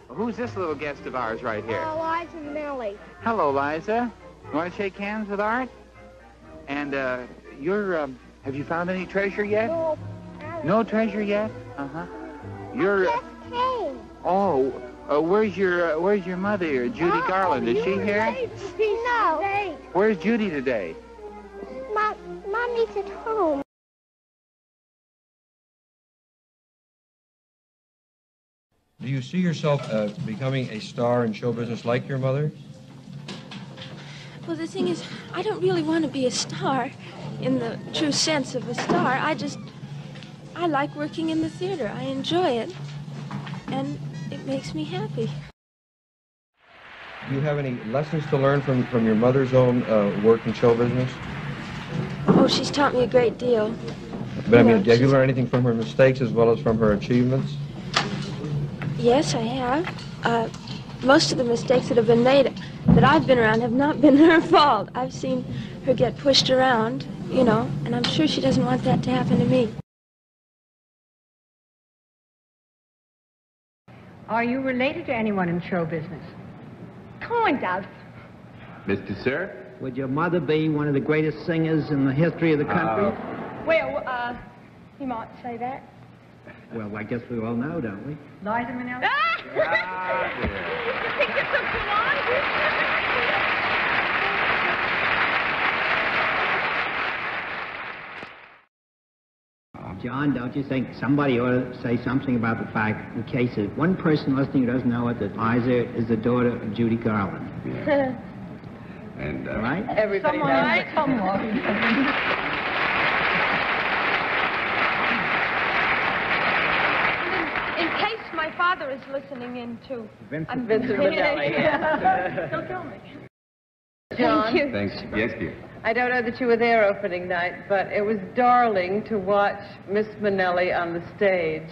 Who's this little guest of ours right here? Liza Minnelli. Hello, Liza. You want to shake hands with Art? And have you found any treasure yet? No. No treasure yet? Uh-huh. You're... Just came. Oh, where's your mother, Judy Garland? Is she here? No. Where's Judy today? Mommy's at home. Do you see yourself becoming a star in show business like your mother? Well, the thing is, I don't really want to be a star in the true sense of a star. I like working in the theater. I enjoy it, and it makes me happy. Do you have any lessons to learn from your mother's own work in show business? Oh, she's taught me a great deal. But I mean, have you learned anything from her mistakes as well as from her achievements? Yes, I have. Most of the mistakes that have been made that I've been around have not been her fault. I've seen her get pushed around, you know, and I'm sure she doesn't want that to happen to me. Are you related to anyone in show business? Kind of. Mr. Sir? Would your mother be one of the greatest singers in the history of the country? Well, you might say that. Well, I guess we all know, don't we? Liza Minnelli? John, don't you think somebody ought to say something about the fact, in case there's one person listening who doesn't know it, that Liza is the daughter of Judy Garland? Yeah. And, right? Everybody knows. Right? Come on. In case my father is listening in too. Vincent Minnelli. Don't tell me. John, Thanks. Yes, dear. I don't know that you were there opening night, but it was darling to watch Miss Minnelli on the stage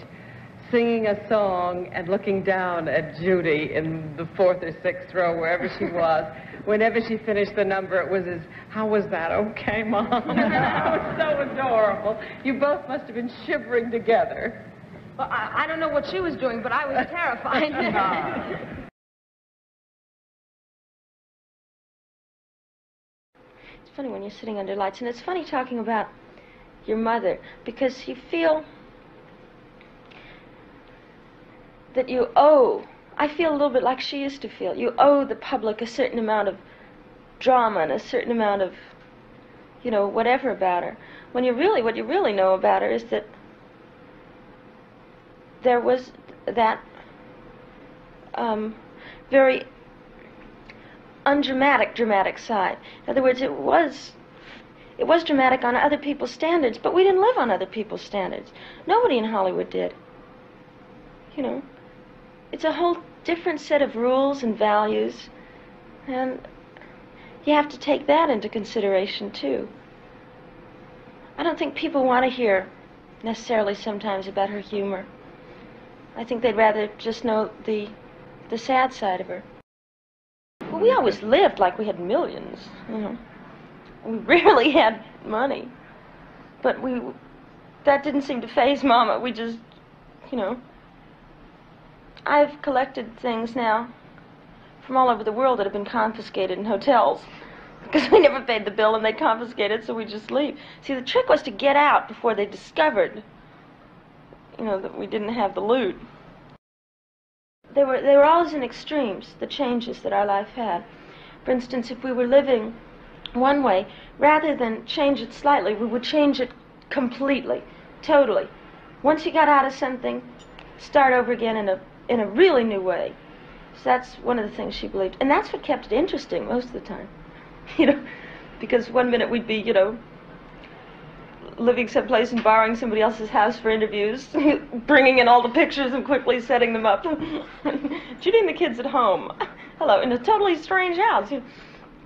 singing a song and looking down at Judy in the 4th or 6th row, wherever she was. Whenever she finished the number, it was how was that okay, Mom? It was so adorable. You both must have been shivering together. Well, I don't know what she was doing, but I was terrified. It's funny when you're sitting under lights, and it's funny talking about your mother, because you feel that you owe, I feel a little bit like she used to feel, you owe the public a certain amount of drama and a certain amount of, you know, whatever about her. When you really, what you really know about her is that there was that very dramatic side. In other words, it was dramatic on other people's standards, but we didn't live on other people's standards. Nobody in Hollywood did. You know, it's a whole different set of rules and values, and you have to take that into consideration too. I don't think people want to hear necessarily sometimes about her humor. I think they'd rather just know the sad side of her. Well, we always lived like we had millions, you know. We rarely had money. But that didn't seem to faze Mama. We just, you know. I've collected things now from all over the world that have been confiscated in hotels. Because we never paid the bill and they confiscated it, so we just leave. See, the trick was to get out before they discovered, you know, that we didn't have the loot. They were always in extremes, the changes that our life had. For instance, if we were living one way, rather than change it slightly, we would change it completely, totally. Once you got out of something, start over again in a really new way. So that's one of the things she believed. And that's what kept it interesting most of the time. You know, because one minute we'd be, you know, living someplace and borrowing somebody else's house for interviews, bringing in all the pictures and quickly setting them up. Judy and the kids at home. Hello, in a totally strange house, you know,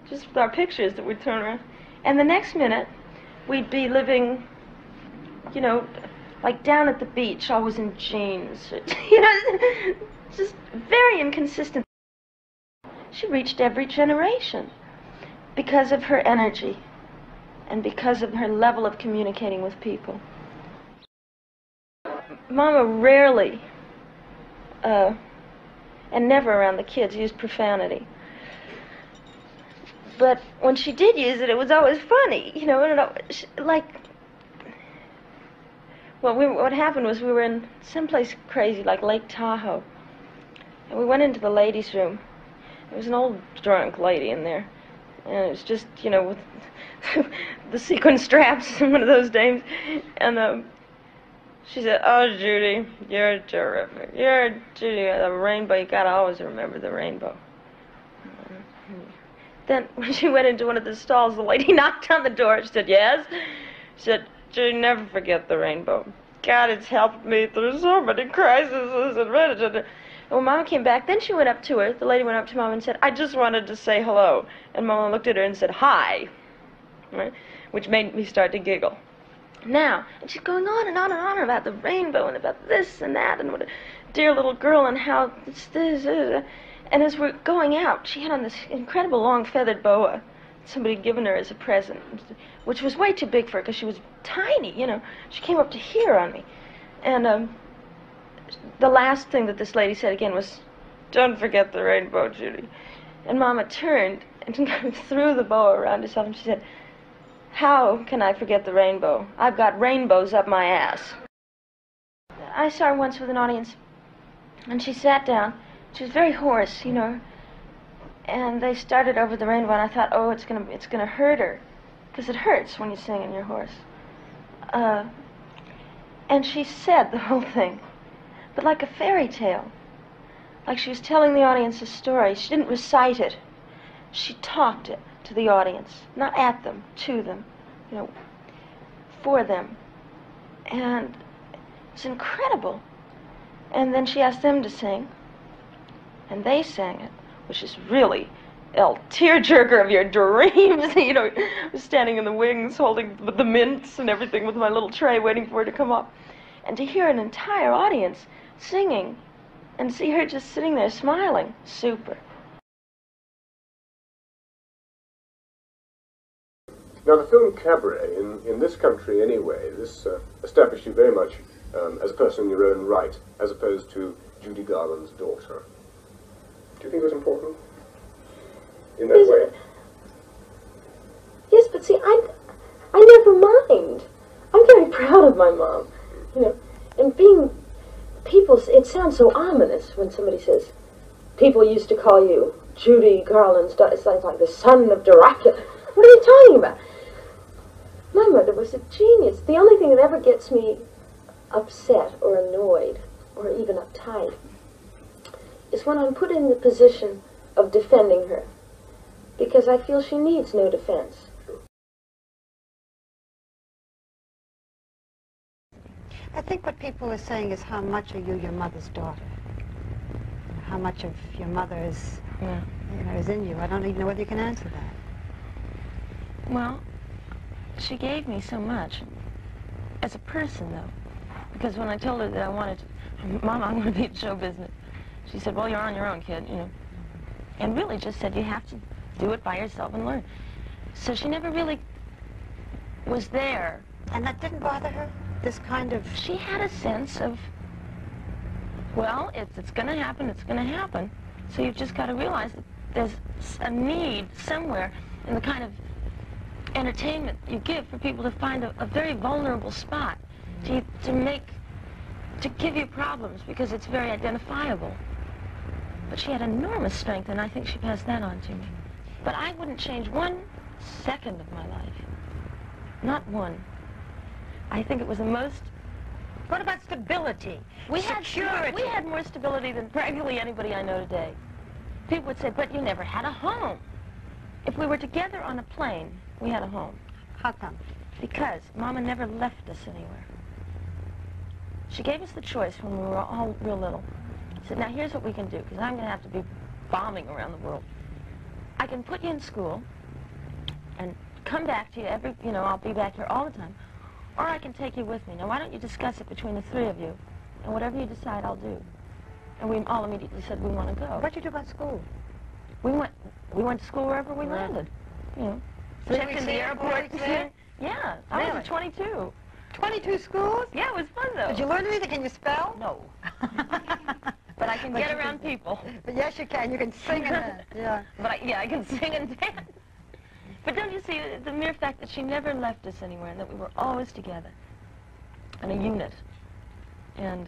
just with our pictures that we'd thrown around. And the next minute, we'd be living, you know, like down at the beach, always in jeans. You know, just very inconsistent. She reached every generation because of her energy and because of her level of communicating with people. Mama rarely and never around the kids used profanity. But when she did use it, it was always funny, you know, like, well, what happened was we were in someplace crazy like Lake Tahoe, and we went into the ladies' room. There was an old drunk lady in there, and it was just, you know, with the sequin straps and one of those dames, and she said, "Oh, Judy, you're terrific. You're Judy, the rainbow. You gotta always remember the rainbow." Then when she went into one of the stalls, the lady knocked on the door. She said, "Yes?" She said, "Judy, never forget the rainbow. God, it's helped me through so many crises." And when Mama came back, then she went up to her. The lady went up to Mama and said, "I just wanted to say hello." And Mama looked at her and said, "Hi," right? Which made me start to giggle. Now, and she's going on and on and on about the rainbow and about this and that and what a dear little girl and how this. And as we're going out, she had on this incredible long feathered boa somebody had given her as a present, which was way too big for her because she was tiny, you know. She came up to here on me. And the last thing that this lady said again was, "Don't forget the rainbow, Judy." And Mama turned and threw the boa around herself and she said, "How can I forget the rainbow? I've got rainbows up my ass." I saw her once with an audience, and she sat down. She was very hoarse, you know, and they started over the rainbow, and I thought, oh, it's gonna hurt her, because it hurts when you sing and you're hoarse. And she said the whole thing, but like a fairy tale, like she was telling the audience a story. She didn't recite it. She talked it to the audience, not at them, to them, you know, for them. And it was incredible. And then she asked them to sing, and they sang it, which is really a tearjerker of your dreams. You know, I was standing in the wings holding the mints and everything with my little tray waiting for her to come up. And to hear an entire audience singing and see her just sitting there smiling, super. Now, the film Cabaret, in this country anyway, this established you very much as a person in your own right, as opposed to Judy Garland's daughter. Do you think it was important in that way? Yes, but see, I never mind. I'm very proud of my mom, you know. And being people, it sounds so ominous when somebody says, people used to call you Judy Garland's daughter. It's like the son of Dracula. What are you talking about? My mother was a genius. The only thing that ever gets me upset or annoyed or even uptight is when I'm put in the position of defending her, because I feel she needs no defense. I think what people are saying is, how much are you your mother's daughter? How much of your mother is, you know, is in you? I don't even know whether you can answer that. Well, she gave me so much as a person, though, because when I told her that I wanted to, Mom, I want to be in show business, she said, well, you're on your own, kid, you know, and really just said, you have to do it by yourself and learn. So she never really was there. And that didn't bother her? This kind of... She had a sense of, well, it's going to happen, it's going to happen. So you've just got to realize that there's a need somewhere in the kind of entertainment you give for people to find a very vulnerable spot to give you problems, because it's very identifiable. But she had enormous strength, and I think she passed that on to me. But I wouldn't change 1 second of my life. Not one. I think it was the most... What about stability? We had more stability than practically anybody I know today. People would say, but you never had a home. If we were together on a plane, we had a home. How come? Because Mama never left us anywhere. She gave us the choice when we were all real little. She said, now here's what we can do, because I'm going to have to be bombing around the world. I can put you in school and come back to you you know, I'll be back here all the time. Or I can take you with me. Now, why don't you discuss it between the 3 of you? And whatever you decide, I'll do. And we all immediately said we want to go. What'd you do about school? We went to school wherever we landed. You know, checked in the airport. Yeah, I was 22. 22 schools? Yeah, it was fun, though. Did you learn anything? Can you spell? No. But I can get around people. But yes, you can. You can sing and dance. Yeah. But I can sing and dance. But don't you see, the mere fact that she never left us anywhere and that we were always together and a unit and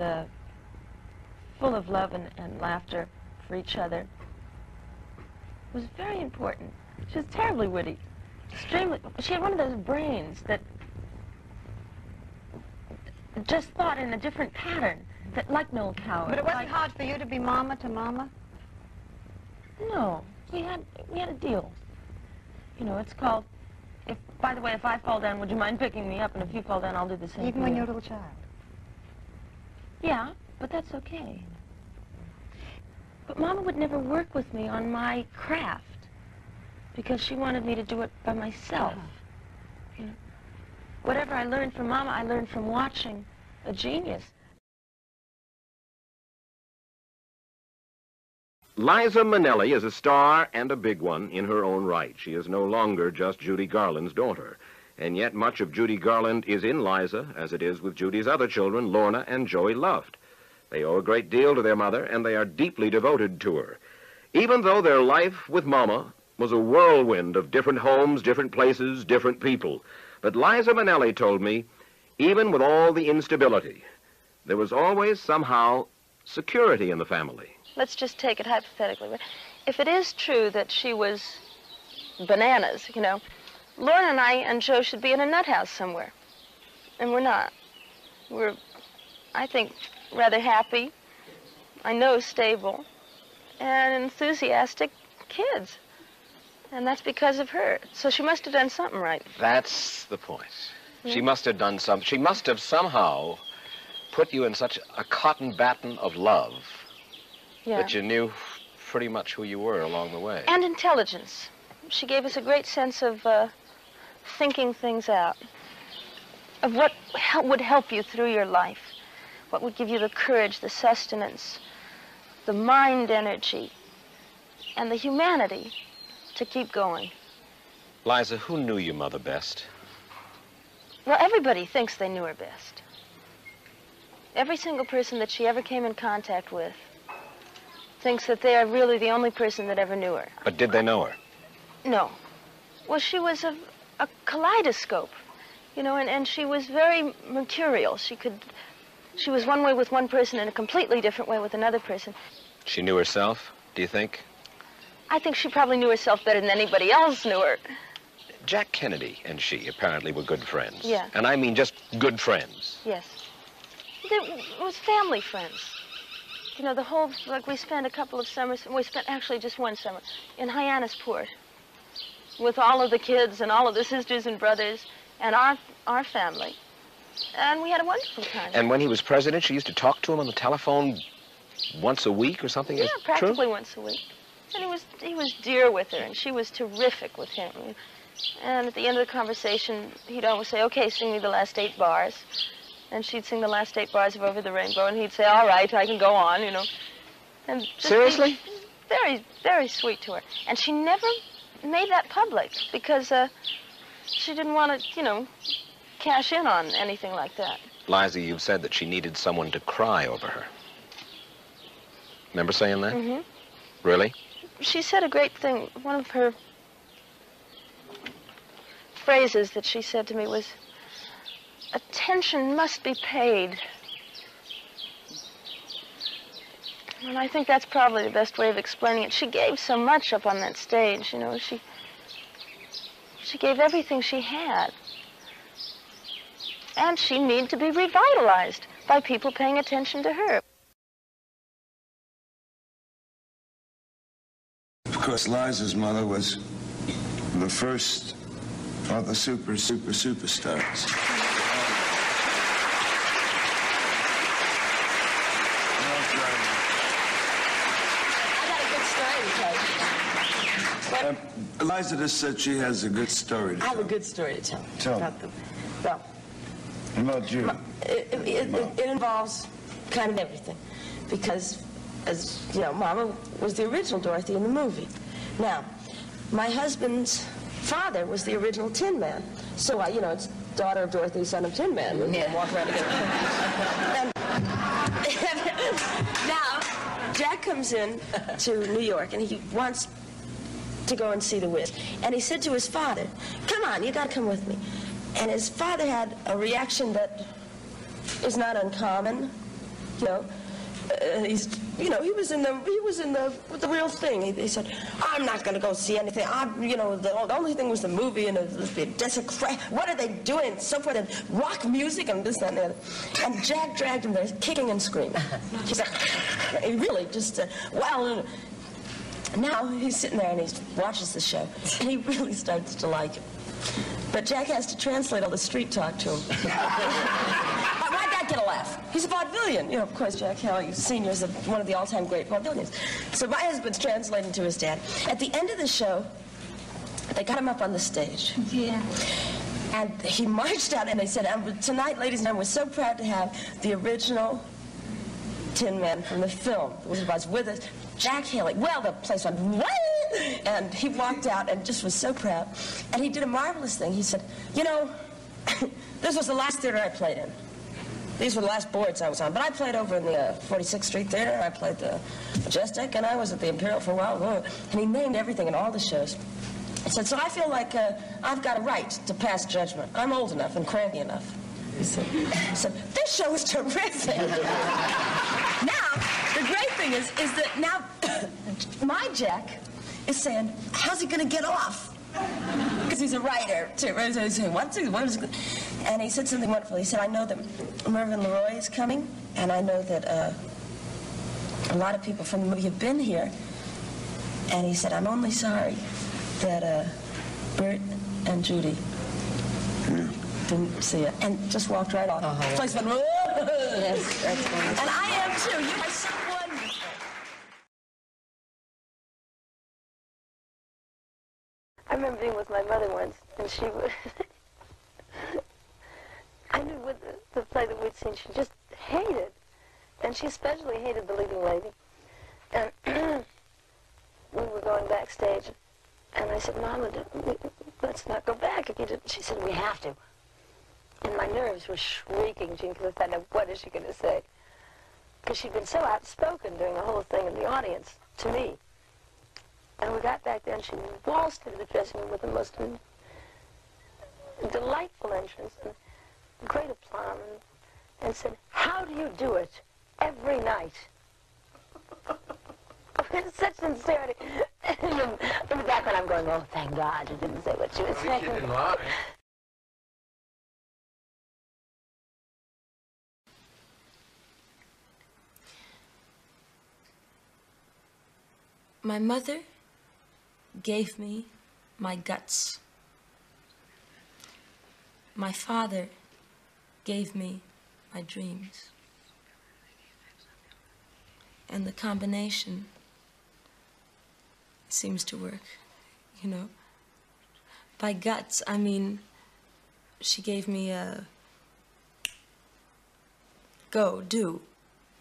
full of love and laughter for each other was very important. She was terribly witty, extremely. She had one of those brains that just thought in a different pattern, that like Noel Coward. But it wasn't hard for you to be mama to mama? No, we had a deal. You know, it's called, by the way, if I fall down, would you mind picking me up? And if you fall down, I'll do the same. Even when you're a little child? Yeah, but that's okay. But Mama would never work with me on my craft because she wanted me to do it by myself. You know, whatever I learned from Mama, I learned from watching a genius. Liza Minnelli is a star and a big one in her own right. She is no longer just Judy Garland's daughter. And yet much of Judy Garland is in Liza, as it is with Judy's other children, Lorna and Joey Luft. They owe a great deal to their mother, and they are deeply devoted to her. Even though their life with Mama was a whirlwind of different homes, different places, different people. But Liza Minnelli told me, even with all the instability, there was always somehow security in the family. Let's just take it hypothetically. If it is true that she was bananas, you know, Lorna and I and Joe should be in a nut house somewhere. And we're not. We're, I think, rather happy, I know stable, and enthusiastic kids. And that's because of her. So she must have done something right. That's the point. She must have done something. She must have somehow put you in such a cotton batten of love that you knew pretty much who you were along the way. And intelligence. She gave us a great sense of thinking things out, of what would help you through your life, what would give you the courage, the sustenance, the mind energy, and the humanity to keep going. Liza, who knew your mother best? Well, everybody thinks they knew her best. Every single person that she ever came in contact with thinks that they are really the only person that ever knew her. But did they know her? No. Well, she was a kaleidoscope, you know, and she was very mercurial. She was one way with one person and a completely different way with another person. She knew herself, do you think? I think she probably knew herself better than anybody else knew her. Jack Kennedy and she apparently were good friends. Yeah. And I mean just good friends. Yes. It was family friends. You know, the whole, like we spent a couple of summers, we spent actually just one summer in Hyannisport with all of the kids and all of the sisters and brothers and our family. And we had a wonderful time. And when he was president, she used to talk to him on the telephone once a week or something? Yeah, Is practically true? once a week. And he was dear with her, and she was terrific with him. And at the end of the conversation, he'd always say, okay, sing me the last 8 bars. And she'd sing the last 8 bars of Over the Rainbow, and he'd say, all right, I can go on, you know. And just Seriously? Very, very sweet to her. And she never made that public because she didn't want to, you know, cash in on anything like that. Liza, you've said that she needed someone to cry over her. Remember saying that? Mm-hmm. Really? She said a great thing. One of her phrases that she said to me was, attention must be paid. And I think that's probably the best way of explaining it. She gave so much up on that stage, you know. She gave everything she had. And she needed to be revitalized by people paying attention to her. Of course, Liza's mother was the first of the superstars. Liza just said she has a good story to tell. I have a good story to tell. Tell about them. Well, about you. It involves kind of everything. Because, as you know, Mama was the original Dorothy in the movie. Now, my husband's father was the original Tin Man. So, you know, it's daughter of Dorothy, son of Tin Man. We walk around together. And now, Jack comes in to New York, and he wants to go and see The Wiz. And he said to his father, come on, you gotta come with me. And his father had a reaction that is not uncommon, you know. He was in the real thing. He said, I'm not going to go see anything. The only thing was the movie, and it was desecration. What are they doing? And so forth, and rock music, and this, that, and the other. And Jack dragged him there, kicking and screaming. He's like, he really just, now he's sitting there and he watches the show, and he really starts to like it. But Jack has to translate all the street talk to him. Why'd that get a laugh? He's a vaudevillian. You know, of course, Jack Haley Sr. is one of the all-time great vaudevillians. So my husband's translating to his dad. At the end of the show, they got him up on the stage. Yeah. And he marched out, and they said, tonight, ladies and gentlemen, we're so proud to have the original Tin Man from the film. It was with us. Jack Haley. Well, the place went, what? And he walked out and just was so proud. And he did a marvelous thing. He said, you know, this was the last theater I played in. These were the last boards I was on. But I played over in the 46th Street Theater. I played the Majestic, and I was at the Imperial for a while. And he named everything in all the shows. He said, so I feel like I've got a right to pass judgment. I'm old enough and cranky enough. He said, this show is terrific. Now, the great thing is that now my Jack is saying, how's he going to get off? Because he's a writer, too. So he's saying, what is good? And he said something wonderful. He said, I know that Mervyn LeRoy is coming, and I know that a lot of people from the movie have been here. And he said, I'm only sorry that Bert and Judy didn't see it. And just walked right off. The place went, whoa! Yes, that's wonderful. And I am, too. You are so wonderful. I remember being with my mother once, and she was... I knew with the play that we'd seen, she just hated. And she especially hated the leading lady. And we were going backstage, and I said, Mama, let's not go back if you didn't. She said, we have to. And my nerves were shrieking, Jean, because I thought, what is she going to say? Because she'd been so outspoken during the whole thing in the audience to me. And we got back there, and she waltzed into the dressing room with the most delightful entrance and great aplomb, and said, how do you do it every night? With such sincerity. In the background, I'm going, oh, thank God you didn't say what she was saying. You didn't lie. My mother gave me my guts. My father gave me my dreams. And the combination seems to work, you know. By guts, I mean, she gave me a go, do,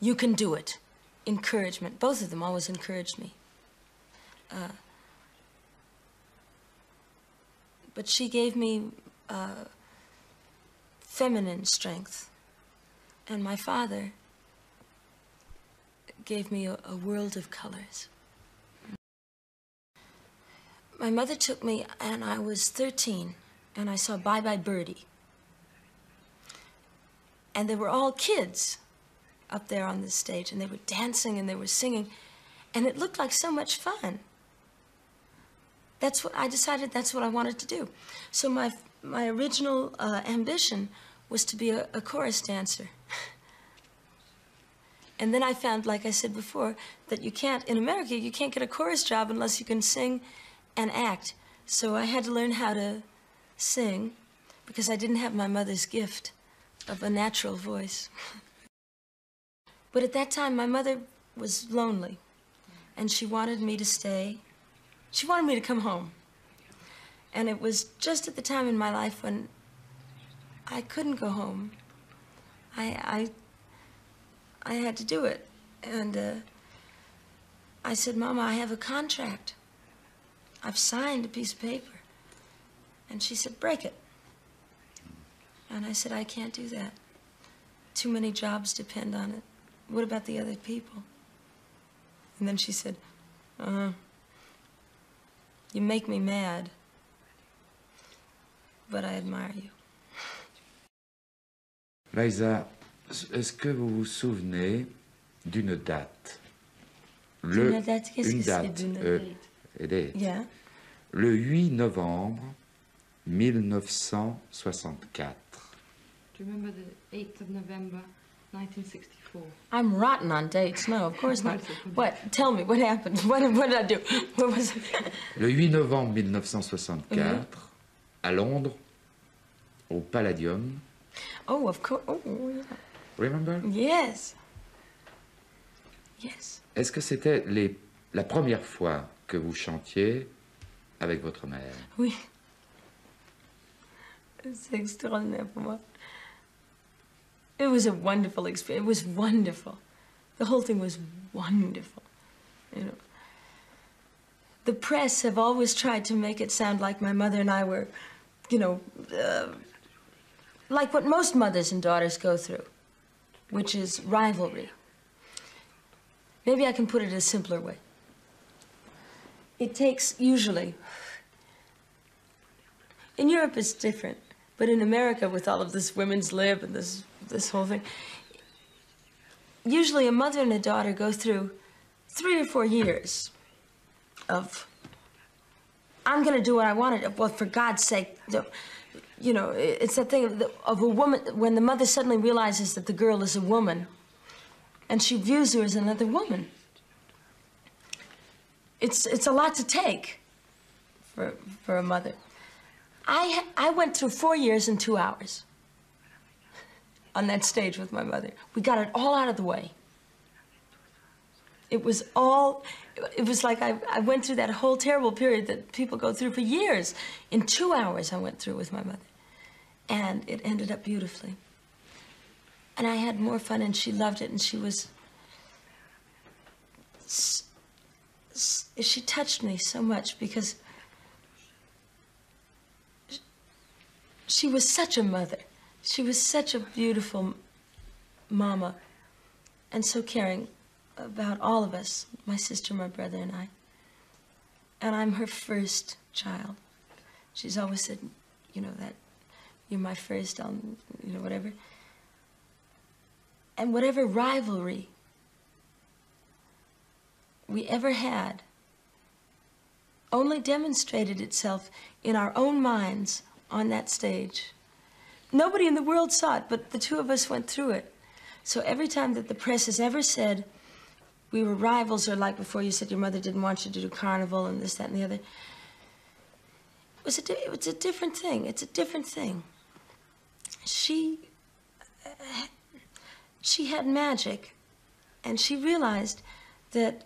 you can do it, encouragement. Both of them always encouraged me. But she gave me feminine strength. And my father gave me a world of colors. My mother took me, and I was 13, and I saw Bye Bye Birdie. And they were all kids up there on the stage, and they were dancing and they were singing, and it looked like so much fun. That's what I decided, that's what I wanted to do. So my original ambition was to be a chorus dancer. And then I found, like I said before, that you can't, in America, you can't get a chorus job unless you can sing and act. So I had to learn how to sing because I didn't have my mother's gift of a natural voice. But at that time, my mother was lonely, and she wanted me to stay. She wanted me to come home. And it was just at the time in my life when I couldn't go home. I had to do it. And I said, Mama, I have a contract. I've signed a piece of paper. And she said, break it. And I said, I can't do that. Too many jobs depend on it. What about the other people? And then she said, you make me mad, but I admire you. Liza, est-ce que vous vous souvenez d'une date? D'une date? Qu'est-ce Une que c'est date, d'une a date. Yeah. Le 8 novembre 1964. Do you remember the 8th of November, 1964? I'm rotten on dates. No, of course not. What? Tell me, what happened? What did I do? What was it? Le 8 novembre 1964, à Londres, au Palladium. Oh, of course. Oh, yeah. Remember? Yes. Yes. Est-ce que c'était la première fois que vous chantiez avec votre mère? Oui. C'est extraordinaire pour moi. It was a wonderful experience. It was wonderful. The whole thing was wonderful. You know, the press have always tried to make it sound like my mother and I were, you know, like what most mothers and daughters go through, which is rivalry. Maybe I can put it a simpler way. It takes, usually, in Europe it's different, but in America with all of this women's lib and this whole thing, usually a mother and a daughter go through 3 or 4 years of, I'm gonna do what I want to do. Well, for God's sake, you know, it's that thing of a woman, when the mother suddenly realizes that the girl is a woman, and she views her as another woman. It's a lot to take for a mother. I went through 4 years and 2 hours on that stage with my mother. We got it all out of the way. It was like I went through that whole terrible period that people go through for years. In 2 hours I went through with my mother. And it ended up beautifully. And I had more fun, and she loved it, and she was... She touched me so much because she was such a mother. She was such a beautiful mama, and so caring about all of us, my sister, my brother, and I. And I'm her first child. She's always said, you know, that you're my first, you know, whatever. And whatever rivalry we ever had only demonstrated itself in our own minds on that stage. Nobody in the world saw it, but the two of us went through it. So every time that the press has ever said we were rivals, or like before you said your mother didn't want you to do carnival and this, that, and the other, it was a different thing. It's a different thing. She had magic, and she realized that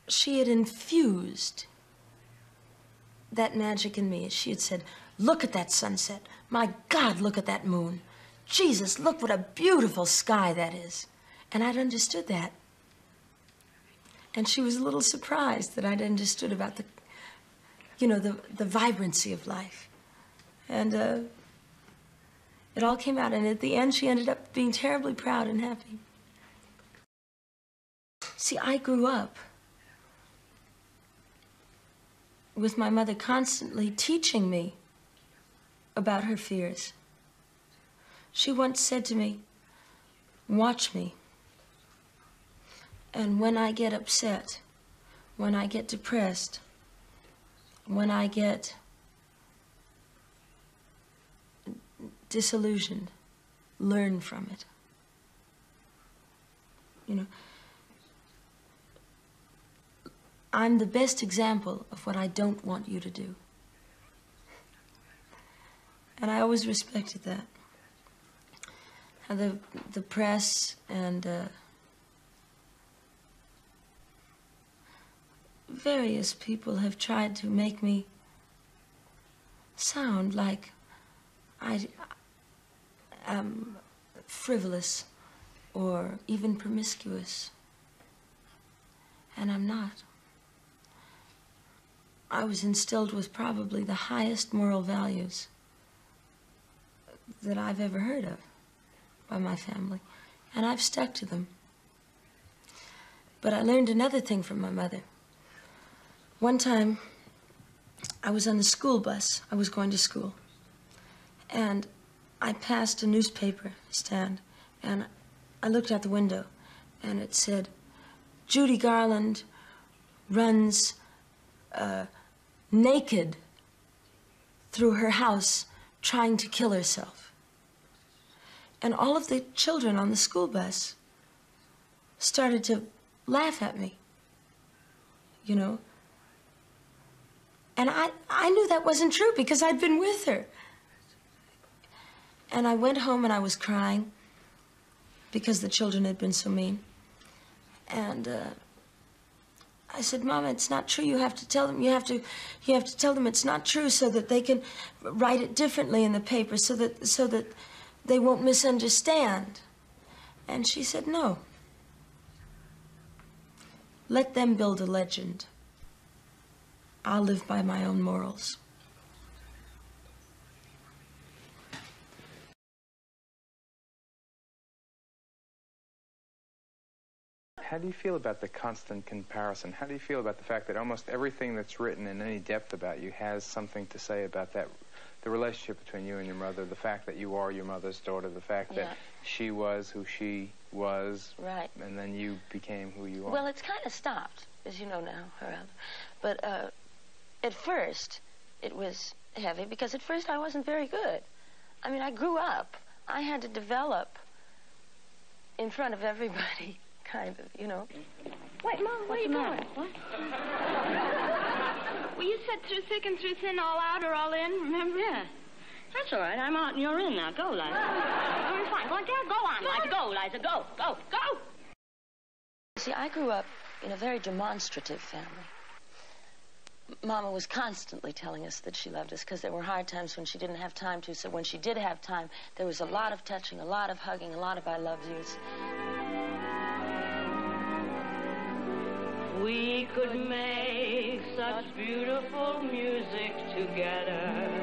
she had infused that magic in me. She had said, look at that sunset. My God, look at that moon. Jesus, look what a beautiful sky that is. And I'd understood that. And she was a little surprised that I'd understood about the, you know, the vibrancy of life. And it all came out, and at the end, she ended up being terribly proud and happy. See, I grew up with my mother constantly teaching me about her fears. She once said to me, watch me. And when I get upset, when I get depressed, when I get disillusioned, learn from it. You know, I'm the best example of what I don't want you to do. And I always respected that. How the press and various people have tried to make me sound like I am frivolous or even promiscuous. And I'm not. I was instilled with probably the highest moral values that I've ever heard of by my family, and I've stuck to them. But I learned another thing from my mother. One time, I was on the school bus. I was going to school. And I passed a newspaper stand, and I looked out the window, and it said, Judy Garland runs naked through her house trying to kill herself. And all of the children on the school bus started to laugh at me, you know. And I knew that wasn't true because I'd been with her. And I went home and I was crying because the children had been so mean. And I said, Mama, it's not true. You have to tell them. You have to tell them it's not true so that they can write it differently in the paper, so that they won't misunderstand. And she said, no. Let them build a legend. I'll live by my own morals. How do you feel about the constant comparison? How do you feel about the fact that almost everything that's written in any depth about you has something to say about that, the relationship between you and your mother, the fact that you are your mother's daughter, the fact that she was who she was, right, and then you became who you are? Well, it's kind of stopped, as you know now, Harold. But at first, it was heavy because at first I wasn't very good. I mean, I grew up. I had to develop in front of everybody. Kind of, you know. Wait, Mom, where are you going? What? Well, you said through thick and through thin, all out or all in, remember? Yeah. That's all right. I'm out and you're in now. Go, Liza. I'm fine. Go on, Dad. Go on, Liza. Go, Liza. Go, go, go. See, I grew up in a very demonstrative family. Mama was constantly telling us that she loved us because there were hard times when she didn't have time to. So when she did have time, there was a lot of touching, a lot of hugging, a lot of I love yous. We could make such beautiful music together.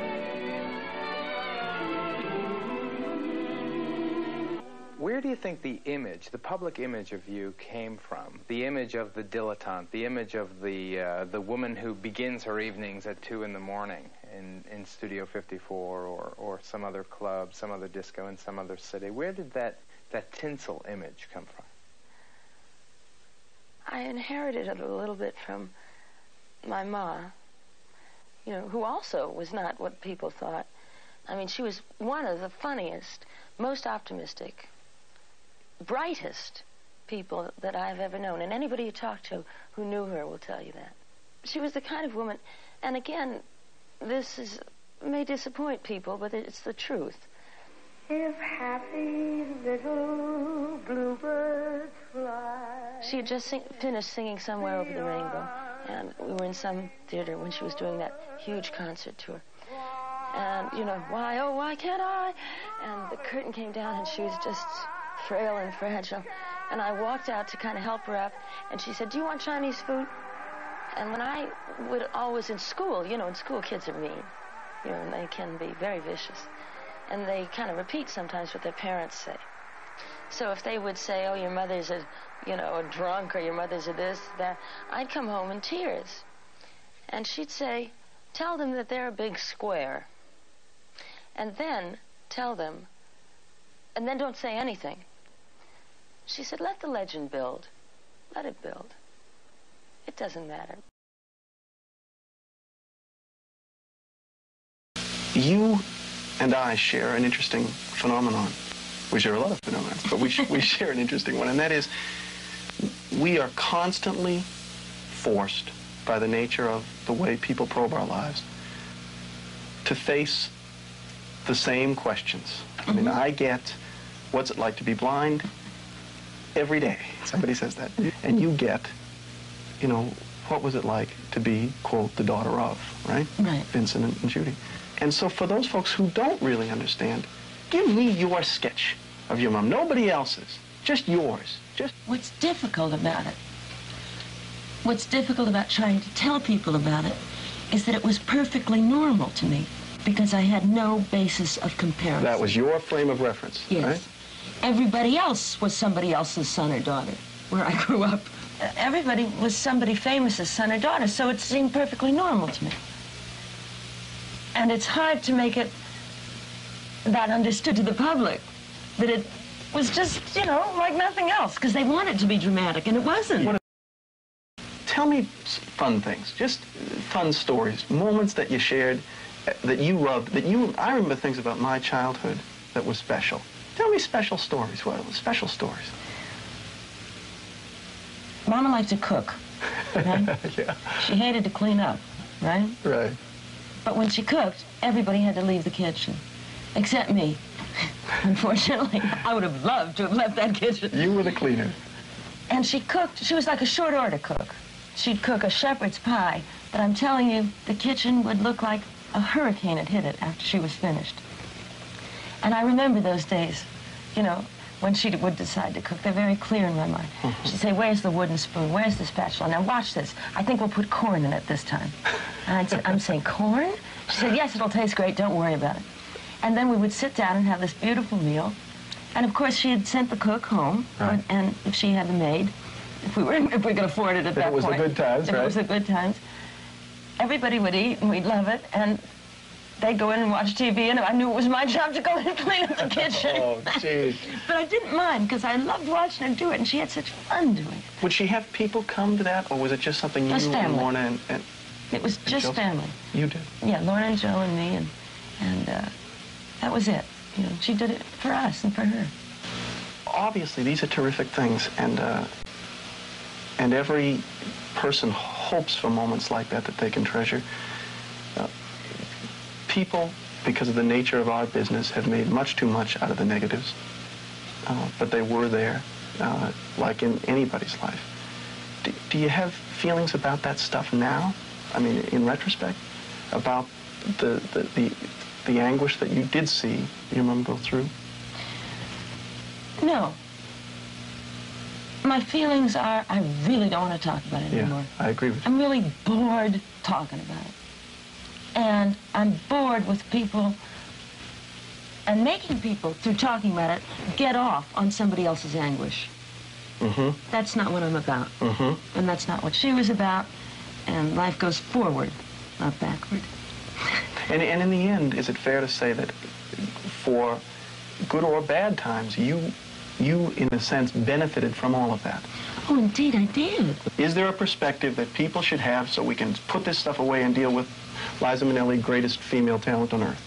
Where do you think the image, the public image of you came from? The image of the dilettante, the image of the woman who begins her evenings at 2 in the morning in Studio 54 or some other club, some other disco in some other city. Where did that tinsel image come from? I inherited it a little bit from my ma, you know, who also was not what people thought. I mean, she was one of the funniest, most optimistic, brightest people that I've ever known. And anybody you talk to who knew her will tell you that. She was the kind of woman, and again, this may disappoint people, but it's the truth. If happy little bluebirds fly. She had just finished singing Somewhere Over the Rainbow, and we were in some theater when she was doing that huge concert tour. And, you know, why, oh, why can't I? And the curtain came down, and she was just frail and fragile. And I walked out to kind of help her up, and she said, do you want Chinese food? And when I would always in school, you know, in school kids are mean, you know, and they can be very vicious. And they kind of repeat sometimes what their parents say. So if they would say, oh, your mother's a drunk, or your mother's a this, that, I'd come home in tears. And she'd say, tell them that they're a big square. And then tell them, and then don't say anything. She said, let the legend build. Let it build. It doesn't matter. You and I share an interesting phenomenon. We share a lot of phenomena, but we share an interesting one, and that is we are constantly forced by the nature of the way people probe our lives to face the same questions. I mean, I get, what's it like to be blind? Every day, somebody says that. And you get, you know, what was it like to be, quote, the daughter of, right? Right. Vincent and Judy. And so for those folks who don't really understand, give me your sketch of your mom. Nobody else's. Just yours. Just. What's difficult about it, what's difficult about trying to tell people about it, is that it was perfectly normal to me because I had no basis of comparison. That was your frame of reference, yes. Right? Everybody else was somebody else's son or daughter where I grew up. everybody was somebody famous's son or daughter, so it seemed perfectly normal to me. And it's hard to make it that understood to the public, that it was just, you know, like nothing else, because they wanted to be dramatic, and it wasn't. Tell me fun things, just fun stories, moments that you shared, that you loved, I remember things about my childhood that were special. Tell me special stories. What special stories? Mama liked to cook, right? Yeah. She hated to clean up, right? Right. But when she cooked, everybody had to leave the kitchen, except me. Unfortunately, I would have loved to have left that kitchen. You were the cleaner. And she cooked, she was like a short order cook. She'd cook a shepherd's pie, but I'm telling you, the kitchen would look like a hurricane had hit it after she was finished. And I remember those days, you know, when she would decide to cook. They're very clear in my mind. She'd say, where's the wooden spoon? Where's the spatula? Now watch this. I think we'll put corn in it this time. And I'm saying, corn? She said, yes, it'll taste great. Don't worry about it. And then we would sit down and have this beautiful meal. And of course, she had sent the cook home, right. And if she had the maid, if we could afford it at that point. If it was the good times, right? If it was the good times. Everybody would eat, and we'd love it, and they'd go in and watch TV, and I knew it was my job to go in and clean up the kitchen. Oh, jeez. But I didn't mind, because I loved watching her do it, and she had such fun doing it. Would she have people come to that, or was it just something Just you family. and Lorna and It was just Joe? family. You did? Yeah, Lorna and Joe and me, and that was it. You know, she did it for us and for her. Obviously, these are terrific things, and every person hopes for moments like that they can treasure. People, because of the nature of our business, have made much too much out of the negatives, but they were there, like in anybody's life. Do you have feelings about that stuff now? I mean, in retrospect, about the anguish that you did see your mom go through? No. My feelings are, I really don't want to talk about it anymore. Yeah, I agree with you. I'm really bored talking about it. And I'm bored with people and making people, through talking about it, get off on somebody else's anguish. Mm-hmm. That's not what I'm about. Mm-hmm. And that's not what she was about. And life goes forward, not backward. And in the end, is it fair to say that for good or bad times, you, in a sense, benefited from all of that? Oh, indeed, I did. Is there a perspective that people should have so we can put this stuff away and deal with Liza Minnelli, greatest female talent on earth?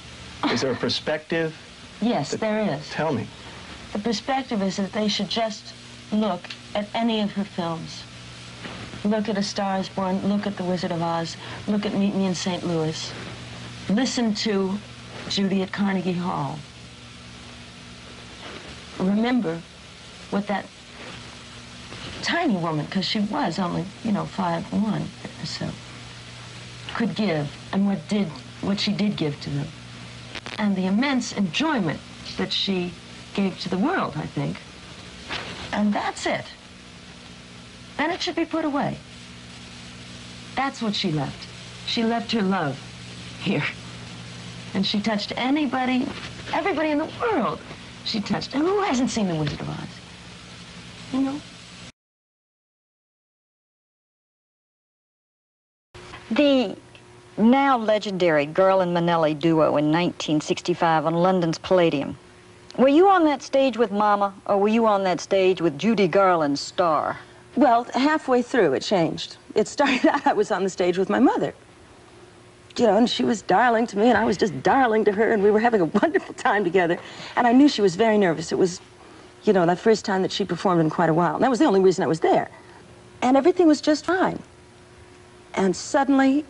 Is there a perspective? Yes, there is. Tell me. The perspective is that they should just look at any of her films. Look at A Star is Born, look at The Wizard of Oz, look at Meet Me in St. Louis. Listen to Judy at Carnegie Hall. Remember what that tiny woman, because she was only, you know, 5'1" or so, could give, and what she did give to them. And the immense enjoyment that she gave to the world, I think. And that's it. Then it should be put away. That's what she left. She left her love here. And she touched anybody, everybody in the world she touched. And who hasn't seen The Wizard of Oz? You know? The now legendary Garland Minnelli duo in 1965 on London's Palladium. Were you on that stage with Mama, or were you on that stage with Judy Garland's Star? Well, halfway through, it changed. It started out, I was on the stage with my mother. You know, and she was darling to me, and I was just darling to her, and we were having a wonderful time together. And I knew she was very nervous. It was, you know, the first time that she performed in quite a while. And that was the only reason I was there. And everything was just fine. And suddenly,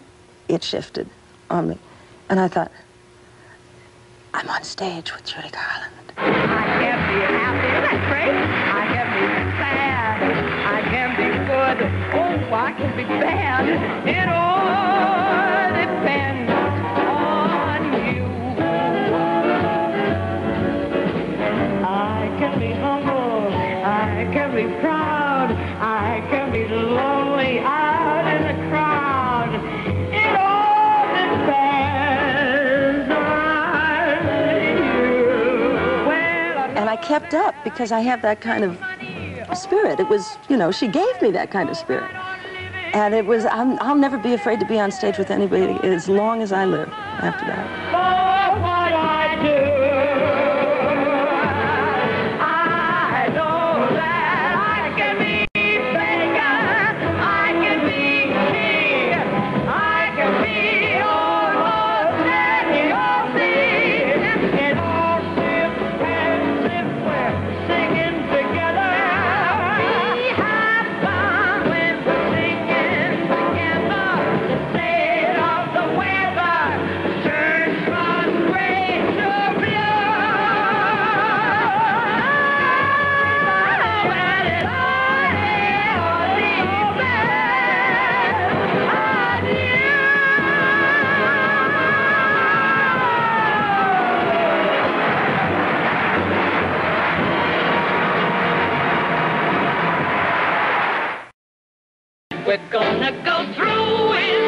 it shifted on me. And I thought, I'm on stage with Judy Garland. I can be happy, that's great. I can be sad, I can be good, oh, I can be bad. It all depends on you. I can be humble, I can be proud, I can be lonely out in the crowd. It all depends on you. And I kept up because I have that kind of spirit. It was, you know, she gave me that kind of spirit. And it was, I'll never be afraid to be on stage with anybody as long as I live after that. For what I do, I know that I can be beggar, I can be king, I can be almost any old thing. It all depends if we're singing together. We have fun when we're singing together. The state of the weather turns from gray to blue. And it all we're gonna go through it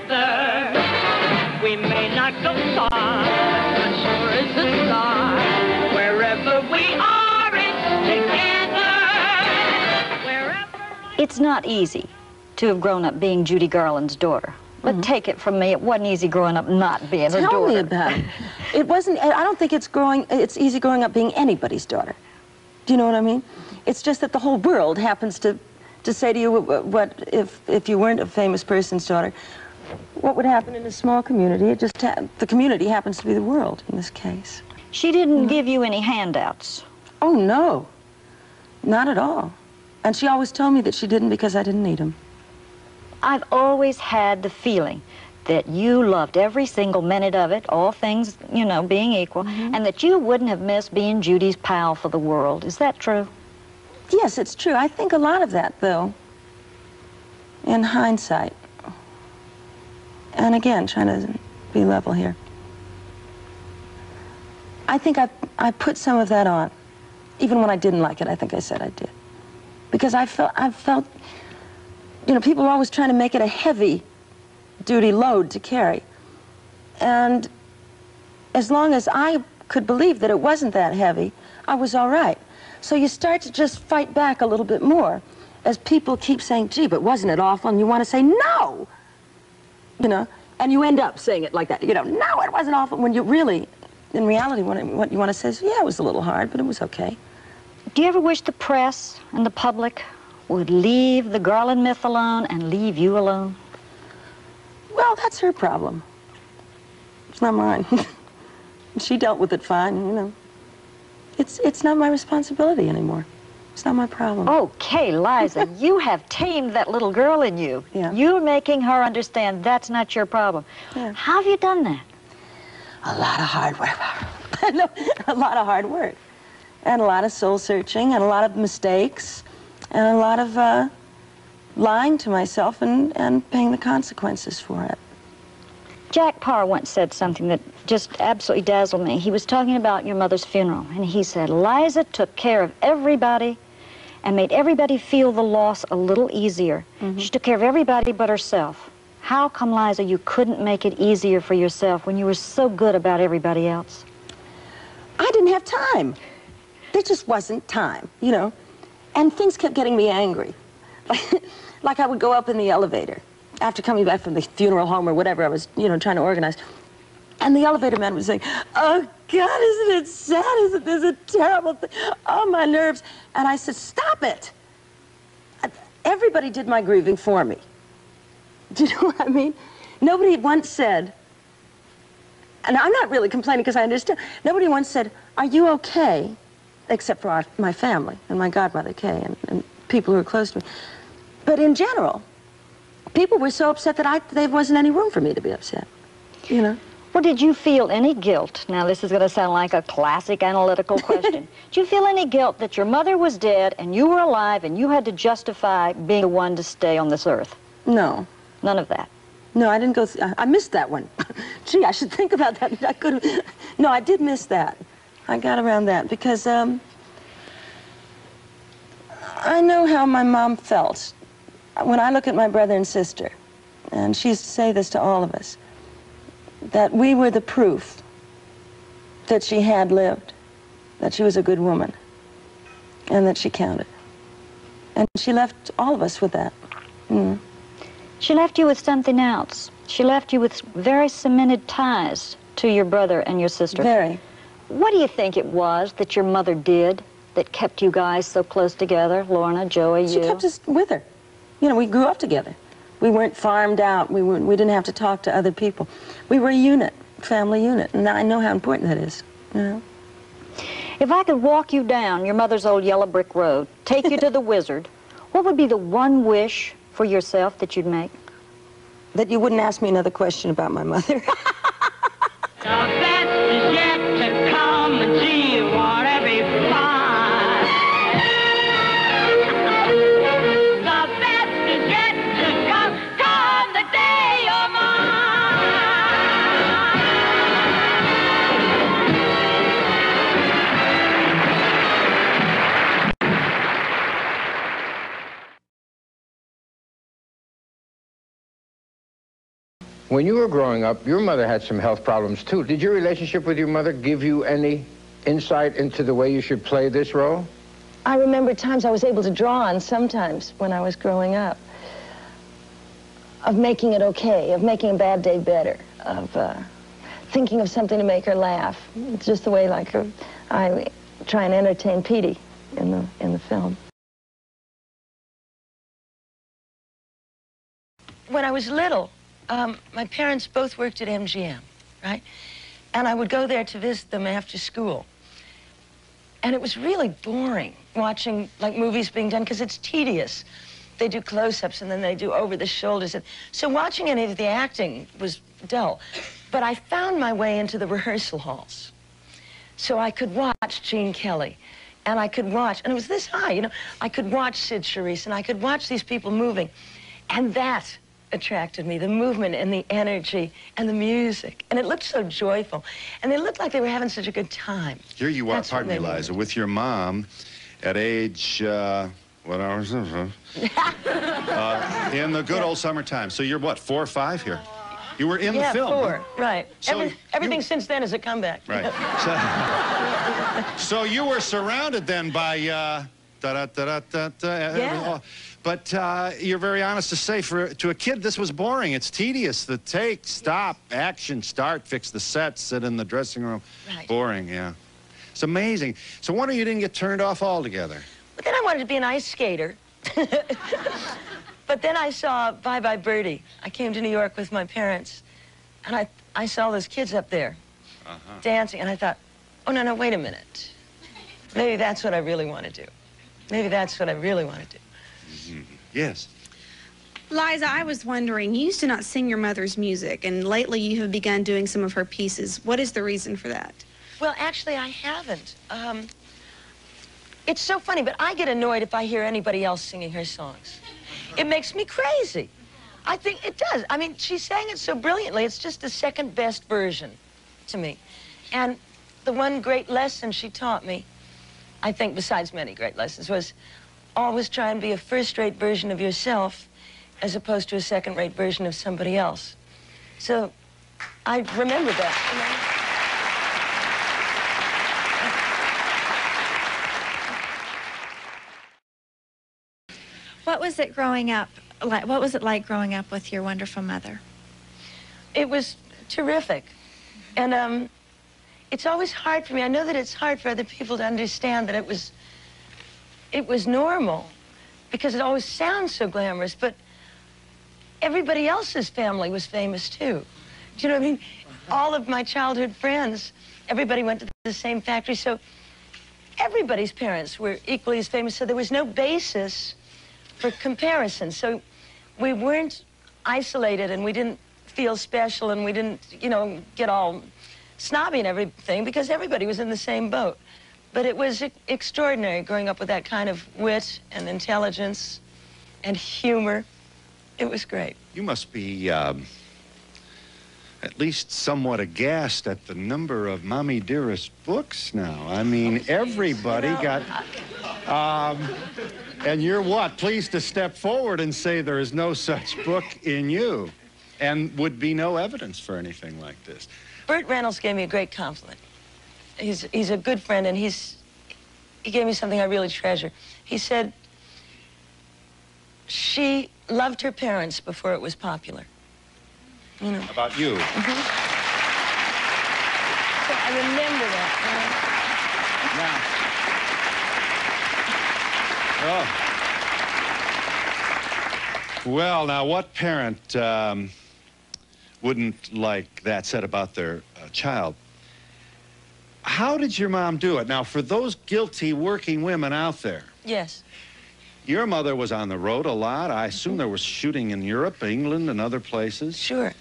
together. We may not go far, but sure as a star. Wherever we are, it's together. It's not easy to have grown up being Judy Garland's daughter. But take it from me, it wasn't easy growing up not being her daughter. Tell me about it. It wasn't, I don't think it's easy growing up being anybody's daughter. Do you know what I mean? It's just that the whole world happens to say to you, what if you weren't a famous person's daughter, what would happen in a small community? It just, the community happens to be the world in this case. She didn't give you any handouts? Oh, no. Not at all. And she always told me that she didn't because I didn't need them. I've always had the feeling that you loved every single minute of it, all things, you know, being equal, and that you wouldn't have missed being Judy's pal for the world. Is that true? Yes, it's true. I think a lot of that, though, in hindsight. And again, trying to be level here. I think I put some of that on. Even when I didn't like it, I think I said I did. Because I felt, you know, people were always trying to make it a heavy-duty load to carry. And as long as I could believe that it wasn't that heavy, I was all right. So you start to just fight back a little bit more as people keep saying, gee, but wasn't it awful? And you want to say, no! You know, and you end up saying it like that. You know, no, it wasn't awful. When you really, in reality, what you want to say is, yeah, it was a little hard, but it was okay. Do you ever wish the press and the public would leave the Garland myth alone and leave you alone? Well, that's her problem. It's not mine. She dealt with it fine, you know. It's not my responsibility anymore. It's not my problem. Okay, Liza, you have tamed that little girl in you. Yeah. You're making her understand that's not your problem. Yeah. How have you done that? A lot of hard work. No, a lot of hard work. And a lot of soul searching, and a lot of mistakes, and a lot of lying to myself and paying the consequences for it. Jack Parr once said something that just absolutely dazzled me. He was talking about your mother's funeral, and he said, Liza took care of everybody and made everybody feel the loss a little easier. She took care of everybody but herself. How come, Liza, you couldn't make it easier for yourself when you were so good about everybody else? I didn't have time. There just wasn't time, you know. And things kept getting me angry. Like I would go up in the elevator after coming back from the funeral home or whatever I was, you know, trying to organize. And the elevator man was saying, oh, God, isn't it sad? Isn't this a terrible thing? Oh, my nerves. And I said, stop it. Everybody did my grieving for me. Do you know what I mean? Nobody once said, and I'm not really complaining because I understand, nobody once said, are you okay? Except for my family and my godmother, Kay, and people who are close to me. But in general, people were so upset that there wasn't any room for me to be upset, you know? Well, did you feel any guilt? Now, this is going to sound like a classic analytical question. Did you feel any guilt that your mother was dead and you were alive and you had to justify being the one to stay on this earth? No. None of that? No, I didn't go I missed that one. Gee, I should think about that. I could have. No, I did miss that. I got around that because I know how my mom felt when I look at my brother and sister, and she used to say this to all of us, that we were the proof that she had lived, that she was a good woman, and that she counted. And she left all of us with that. Mm. She left you with something else. She left you with very cemented ties to your brother and your sister. Very. What do you think it was that your mother did that kept you guys so close together, Lorna, Joey, She kept us with her. You know, we grew up together. We weren't farmed out. We didn't have to talk to other people. We were a unit, family unit, and I know how important that is, you know. If I could walk you down your mother's old yellow brick road, take you to the Wizard, what would be the one wish for yourself that you'd make? That you wouldn't ask me another question about my mother. The best is yet to come, and gee, won't it be fine? The best is yet to come, come the day you're mine. When you were growing up, your mother had some health problems too. Did your relationship with your mother give you any insight into the way you should play this role? I remember times I was able to draw on sometimes when I was growing up, of making it okay, of making a bad day better, of thinking of something to make her laugh. It's just the way, like, I try and entertain Petey in the film. When I was little, my parents both worked at MGM, right? And I would go there to visit them after school. And it was really boring watching, like, movies being done, because it's tedious. They do close-ups and then they do over-the-shoulders. So watching any of the acting was dull. But I found my way into the rehearsal halls. So I could watch Gene Kelly, and I could watch, and it was this high, you know, I could watch Sid Charisse, and I could watch these people moving. And that attracted me, the movement and the energy and the music. And it looked so joyful. And they looked like they were having such a good time. Here you are, pardon me, Liza, with your mom at age, what hours is it? In the good old summertime. So you're what, 4 or 5 here? You were in the film. Yeah, 4, right. So everything since then is a comeback. Right. So you were surrounded then by, Yeah. But you're very honest to say, to a kid, this was boring. It's tedious. The take, stop, action, start, fix the set, sit in the dressing room. Right. Boring, yeah. It's amazing. So wonder you didn't get turned off altogether. But then I wanted to be an ice skater. But then I saw Bye Bye Birdie. I came to New York with my parents, and I saw those kids up there dancing, and I thought, oh, no, wait a minute. Maybe that's what I really want to do. Maybe that's what I really want to do. Yes. Liza, I was wondering, you used to not sing your mother's music, and lately you have begun doing some of her pieces. What is the reason for that? Well, actually, I haven't. It's so funny, but I get annoyed if I hear anybody else singing her songs. It makes me crazy. I think it does. I mean, she sang it so brilliantly. It's just the second best version to me. And the one great lesson she taught me, I think, besides many great lessons, was always try and be a first-rate version of yourself as opposed to a second-rate version of somebody else. So I remember that, you know? What was it growing up like? What was it like growing up with your wonderful mother? It was terrific. And it's always hard for me. I know that it's hard for other people to understand that it was normal, because it always sounds so glamorous, but everybody else's family was famous too. Do you know what I mean? All of my childhood friends, everybody went to the same factory, so everybody's parents were equally as famous, so there was no basis for comparison. So we weren't isolated, and we didn't feel special, and we didn't, you know, get all snobby and everything, because everybody was in the same boat. But it was extraordinary growing up with that kind of wit and intelligence and humor. It was great. You must be at least somewhat aghast at the number of Mommy Dearest books now. I mean, everybody got... and you're what? Pleased to step forward and say there is no such book in you, and would be no evidence for anything like this. Burt Reynolds gave me a great compliment. He's a good friend, and he gave me something I really treasure. He said, she loved her parents before it was popular. You know. About you? Mm-hmm. So I remember that. Oh. Well, now, what parent wouldn't like that said about their child? How did your mom do it? Now, for those guilty working women out there. Yes. Your mother was on the road a lot. I assume there was shooting in Europe, England, and other places. Sure.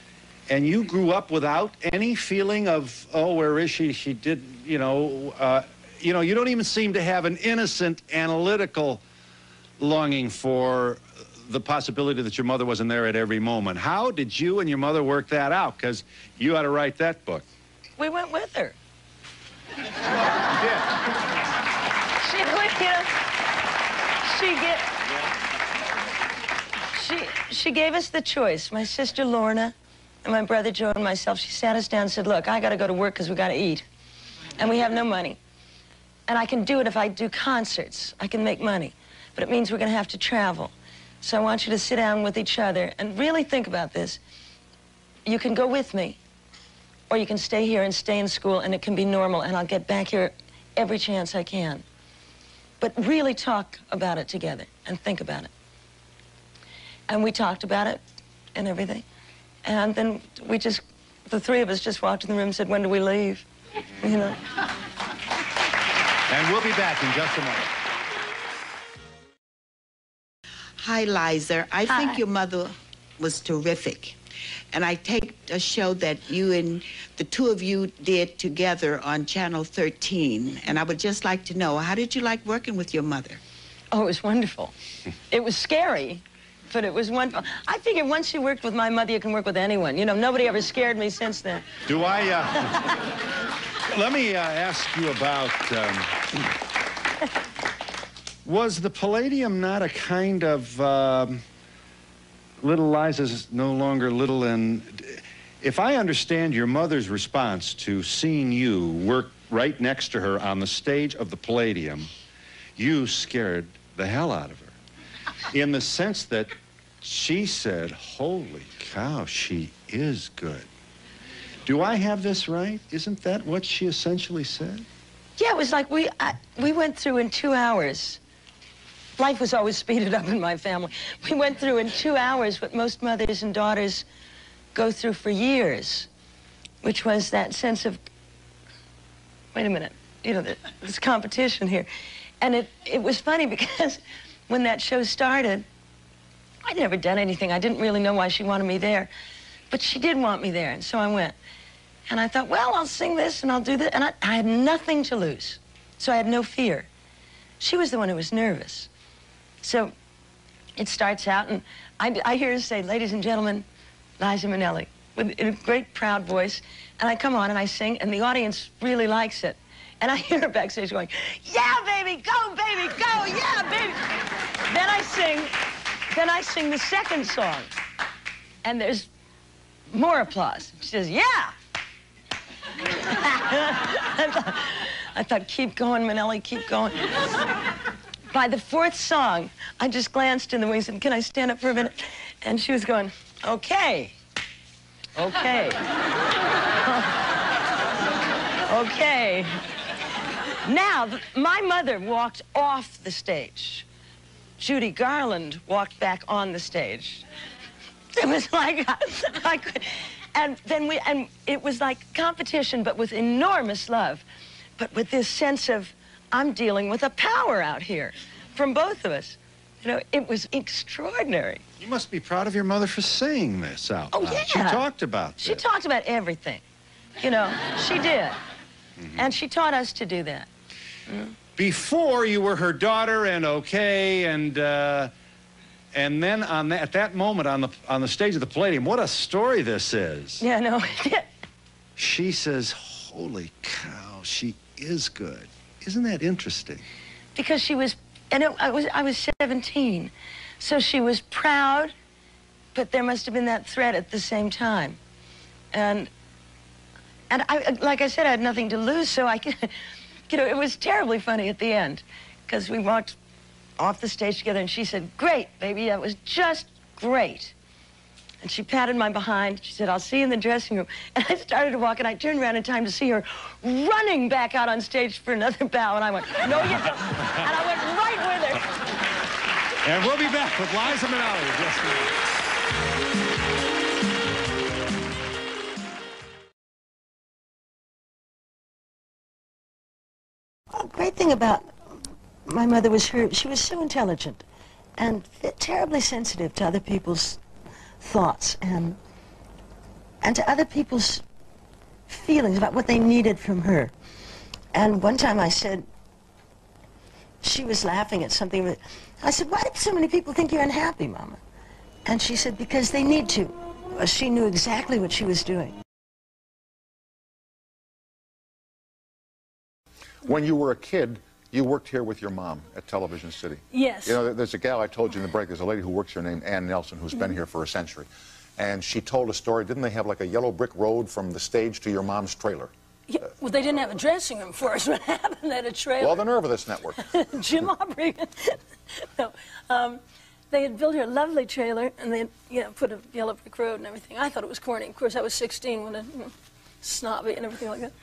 And you grew up without any feeling of, oh, where is she? She did, you know, you don't even seem to have an innocent, analytical longing for the possibility that your mother wasn't there at every moment. How did you and your mother work that out? Because you had to write that book. We went with her. You did. She gave us the choice. My sister Lorna and my brother Joe and myself, she sat us down and said, look, I got to go to work because we got to eat. And we have no money. And I can do it if I do concerts. I can make money. But it means we're going to have to travel. So I want you to sit down with each other and really think about this. You can go with me, or you can stay here and stay in school, and it can be normal, and I'll get back here every chance I can. But really talk about it together and think about it. And we talked about it and everything. And then we just, the three of us just walked in the room and said, when do we leave? You know? And we'll be back in just a moment. Hi, Liza. I think your mother was terrific. And I take a show that you and the two of you did together on Channel 13. And I would just like to know, how did you like working with your mother? Oh, it was wonderful. It was scary, but it was wonderful. I figured once you worked with my mother, you can work with anyone. You know, nobody ever scared me since then. Do I, let me ask you about, was the Palladium not a kind of, little Liza's no longer little, and if I understand your mother's response to seeing you work right next to her on the stage of the Palladium, you scared the hell out of her. In the sense that she said, holy cow, she is good. Do I have this right? Isn't that what she essentially said? Yeah, it was like we went through in 2 hours. Life was always speeded up in my family. We went through in 2 hours what most mothers and daughters go through for years, which was that sense of, wait a minute, you know, this competition here. And it was funny because when that show started, I'd never done anything. I didn't really know why she wanted me there. But she did want me there, and so I went. And I thought, well, I'll sing this and I'll do that. And I had nothing to lose, so I had no fear. She was the one who was nervous. So it starts out, and I hear her say, ladies and gentlemen, Liza Minnelli, in a great, proud voice. And I come on and I sing, and the audience really likes it. And I hear her backstage going, yeah, baby, go, yeah, baby. Then I sing the second song, and there's more applause. She says, yeah. I thought, keep going, Minnelli, keep going. By the fourth song, I just glanced in the wings and said, can I stand up for a minute? And she was going, okay. Okay. Okay. Now, my mother walked off the stage. Judy Garland walked back on the stage. It was like, I could, and it was like competition, but with enormous love, but with this sense of, I'm dealing with a power out here from both of us. You know, it was extraordinary. You must be proud of your mother for saying this out loud. Yeah. She talked about this. She talked about everything. You know, she did. And she taught us to do that. Before, you were her daughter and okay, and then at that moment on the stage of the Palladium, what a story this is. Yeah, no. She says, holy cow, she is good. Isn't that interesting? Because she was, and I was 17, so she was proud, but there must have been that threat at the same time. And I, like I said, I had nothing to lose, so you know, it was terribly funny at the end, because we walked off the stage together, and she said, "Great, baby, that was just great." And she patted my behind. She said, "I'll see you in the dressing room." And I started to walk, and I turned around in time to see her running back out on stage for another bow. And I went, "No, you don't." And I went right with her. And we'll be back with Liza Minnelli. Just a minute. The great thing about my mother was she was so intelligent and terribly sensitive to other people's thoughts and to other people's feelings about what they needed from her. And one time I said, she was laughing at something. I said, "Why do so many people think you're unhappy, Mama?" And she said, "Because they need to." She knew exactly what she was doing. When you were a kid, you worked here with your mom at Television City. Yes. You know, there's a gal I told you in the break, there's a lady who works here named Ann Nelson who's been here for a century. And she told a story, didn't they have like a yellow brick road from the stage to your mom's trailer? Yeah, well, they didn't have a dressing room for us. What happened? They had a trailer. Well, the nerve of this network. Jim Aubrey. No, they had built her a lovely trailer, and they had, put a yellow brick road and everything. I thought it was corny. Of course, I was 16 when snobby and everything like that.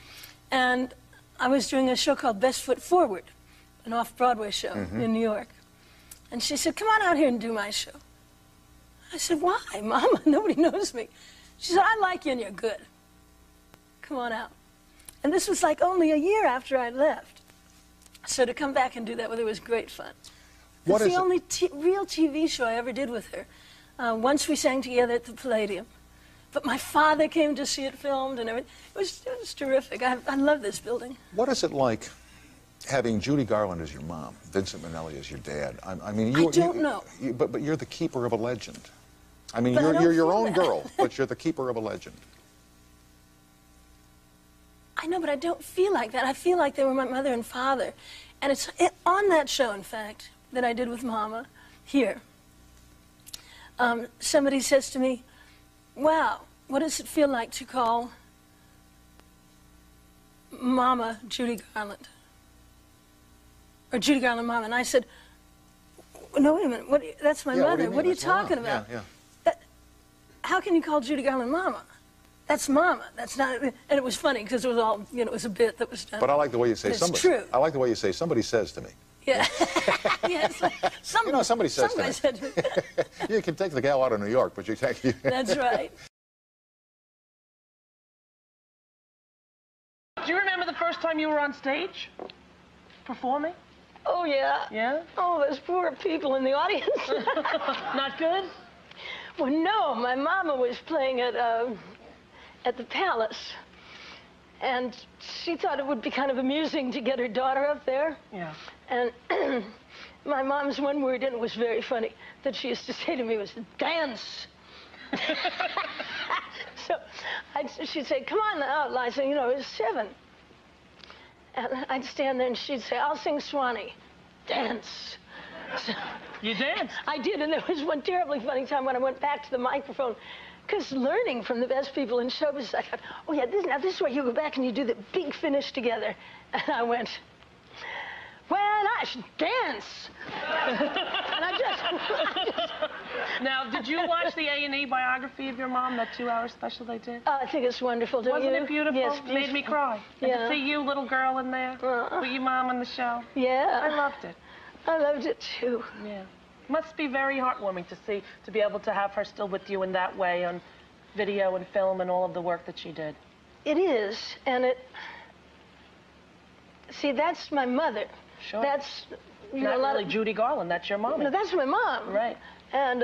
And I was doing a show called Best Foot Forward, an off-Broadway show in New York. And she said, "Come on out here and do my show." I said, "Why, Mama? Nobody knows me." She said, "I like you and you're good. Come on out." And this was like only a year after I left. So to come back and do that with her was great fun. It's the only real TV show I ever did with her. Once we sang together at the Palladium. But my father came to see it filmed and everything. It was terrific. I love this building. What is it like having Judy Garland as your mom, Vincent Minnelli as your dad? I mean, I don't know. But you're the keeper of a legend. I mean, But you're your own girl, but you're the keeper of a legend. I know, but I don't feel like that. I feel like they were my mother and father. And it's on that show, in fact, that I did with Mama, here. Somebody says to me, "Wow, what does it feel like to call Mama Judy Garland?" Or Judy Garland Mama. And I said, "No, wait a minute, that's my mother. What are you talking about? How can you call Judy Garland Mama? That's Mama. That's not." And it was funny because it was all, it was a bit that was done. But I like the way you say it's true. I like the way you say somebody says to me. Yeah. Yeah, it's like somebody says to me. Said to me. You can take the gal out of New York, but you can't. That's right. Do you remember the first time you were on stage performing? Oh, yeah. Yeah? Oh, those poor people in the audience. Not good? Well, no. My mama was playing at the Palace. And she thought it would be kind of amusing to get her daughter up there. Yeah. And my mom's one word, and it was very funny, that she used to say to me was, "Dance." So she'd say, "Come on out, Liza." It was 7. And I'd stand there and she'd say, "I'll sing Swanee." Dance. So you danced? I did, and there was one terribly funny time when I went back to the microphone, because learning from the best people in show business, I thought, "Oh yeah, this is where you go back and you do the big finish together." And I went, "When I should dance." And I just... Now, did you watch the A&E biography of your mom, that 2-hour special they did? I think it's wonderful, don't you? Wasn't it beautiful? Yes, It made me cry. And to see you, little girl, in there with your mom on the show. Yeah. I loved it. I loved it, too. Yeah. Must be very heartwarming to be able to have her still with you in that way on video and film and all of the work that she did. It is, and see, that's my mother. Sure. That's, not really Judy Garland, that's your mom. No, that's my mom. Right. And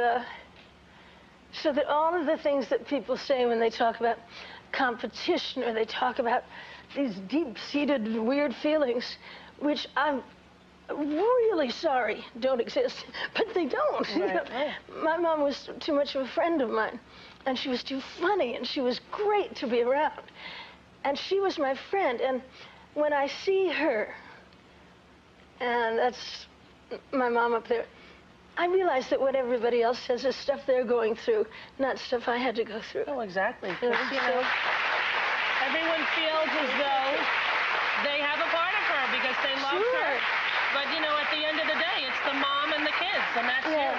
so that all of the things that people say when they talk about competition or they talk about these deep-seated weird feelings, which I'm really sorry don't exist, but they don't. Right. My mom was too much of a friend of mine, and she was too funny, and she was great to be around. And she was my friend, and when I see her, and that's my mom up there, I realize that what everybody else says is stuff they're going through, not stuff I had to go through. Oh, exactly. You know, everyone feels as though they have a part of her because they love her. But, you know, at the end of the day, it's the mom and the kids, and that's you.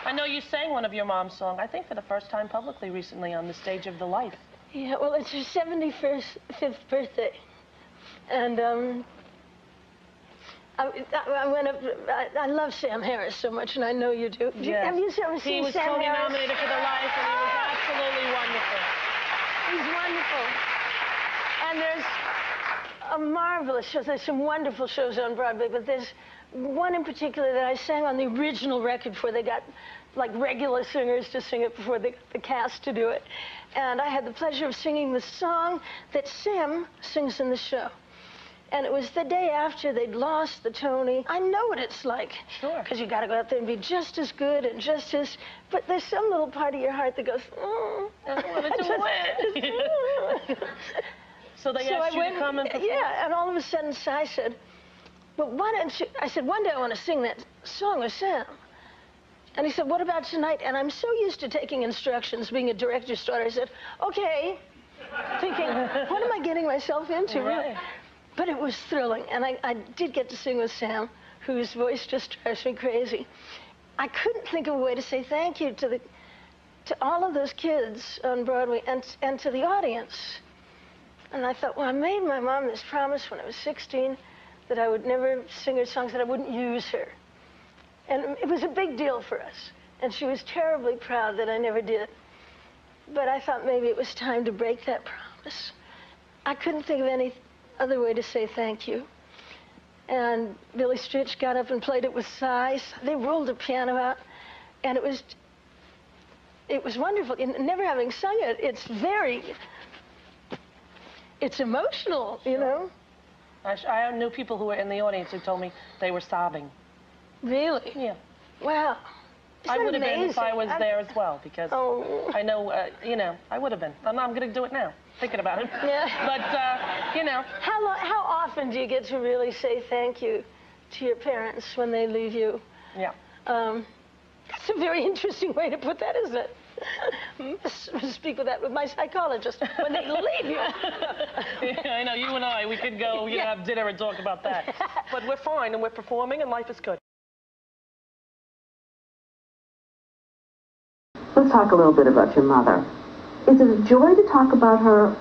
I know you sang one of your mom's songs, I think for the first time publicly recently on the stage of The Life. Yeah, well, it's her 75th birthday. And I went up, I love Sam Harris so much, and I know you do. Yes. Have you ever seen Sam Harris? He was Tony nominated for The Life, and he was absolutely wonderful. He's wonderful. And there's a marvelous show. There's some wonderful shows on Broadway, but there's one in particular that I sang on the original record before they got like regular singers to sing it, before they got the cast to do it. And I had the pleasure of singing the song that Sam sings in the show. And it was the day after they'd lost the Tony. I know what it's like. Sure. Because you got to go out there and be just as good and just as... But there's some little part of your heart that goes, I want to do it. So they asked you to come and perform? Yeah, and all of a sudden, Cy said, well, why don't you... I said, one day I want to sing that song with Sam. And he said, what about tonight? And I'm so used to taking instructions, being a director's daughter. I said, okay. Thinking, what am I getting myself into? Right. But it was thrilling. And I did get to sing with Sam, whose voice just drives me crazy. I couldn't think of a way to say thank you to all of those kids on Broadway and to the audience. And I thought, well, I made my mom this promise when I was 16 that I would never sing her songs, that I wouldn't use her. And it was a big deal for us. And she was terribly proud that I never did. But I thought maybe it was time to break that promise. I couldn't think of any other way to say thank you. And Billy Stritch got up and played it with Cy. They rolled the piano out, and it was wonderful. And never having sung it, it's emotional, you know? I knew people who were in the audience who told me they were sobbing. Really? Yeah. Wow. I would have been if I was there as well, because I know, you know, I would have been. I'm going to do it now, thinking about it. Yeah. But, you know. How often do you get to really say thank you to your parents when they leave you? Yeah. That's a very interesting way to put that, isn't it? Speak with that with my psychologist when they leave you. Yeah, I know, you and I, we could go, you know, have dinner and talk about that. But we're fine, and we're performing, and life is good. Let's talk a little bit about your mother. Is it a joy to talk about her?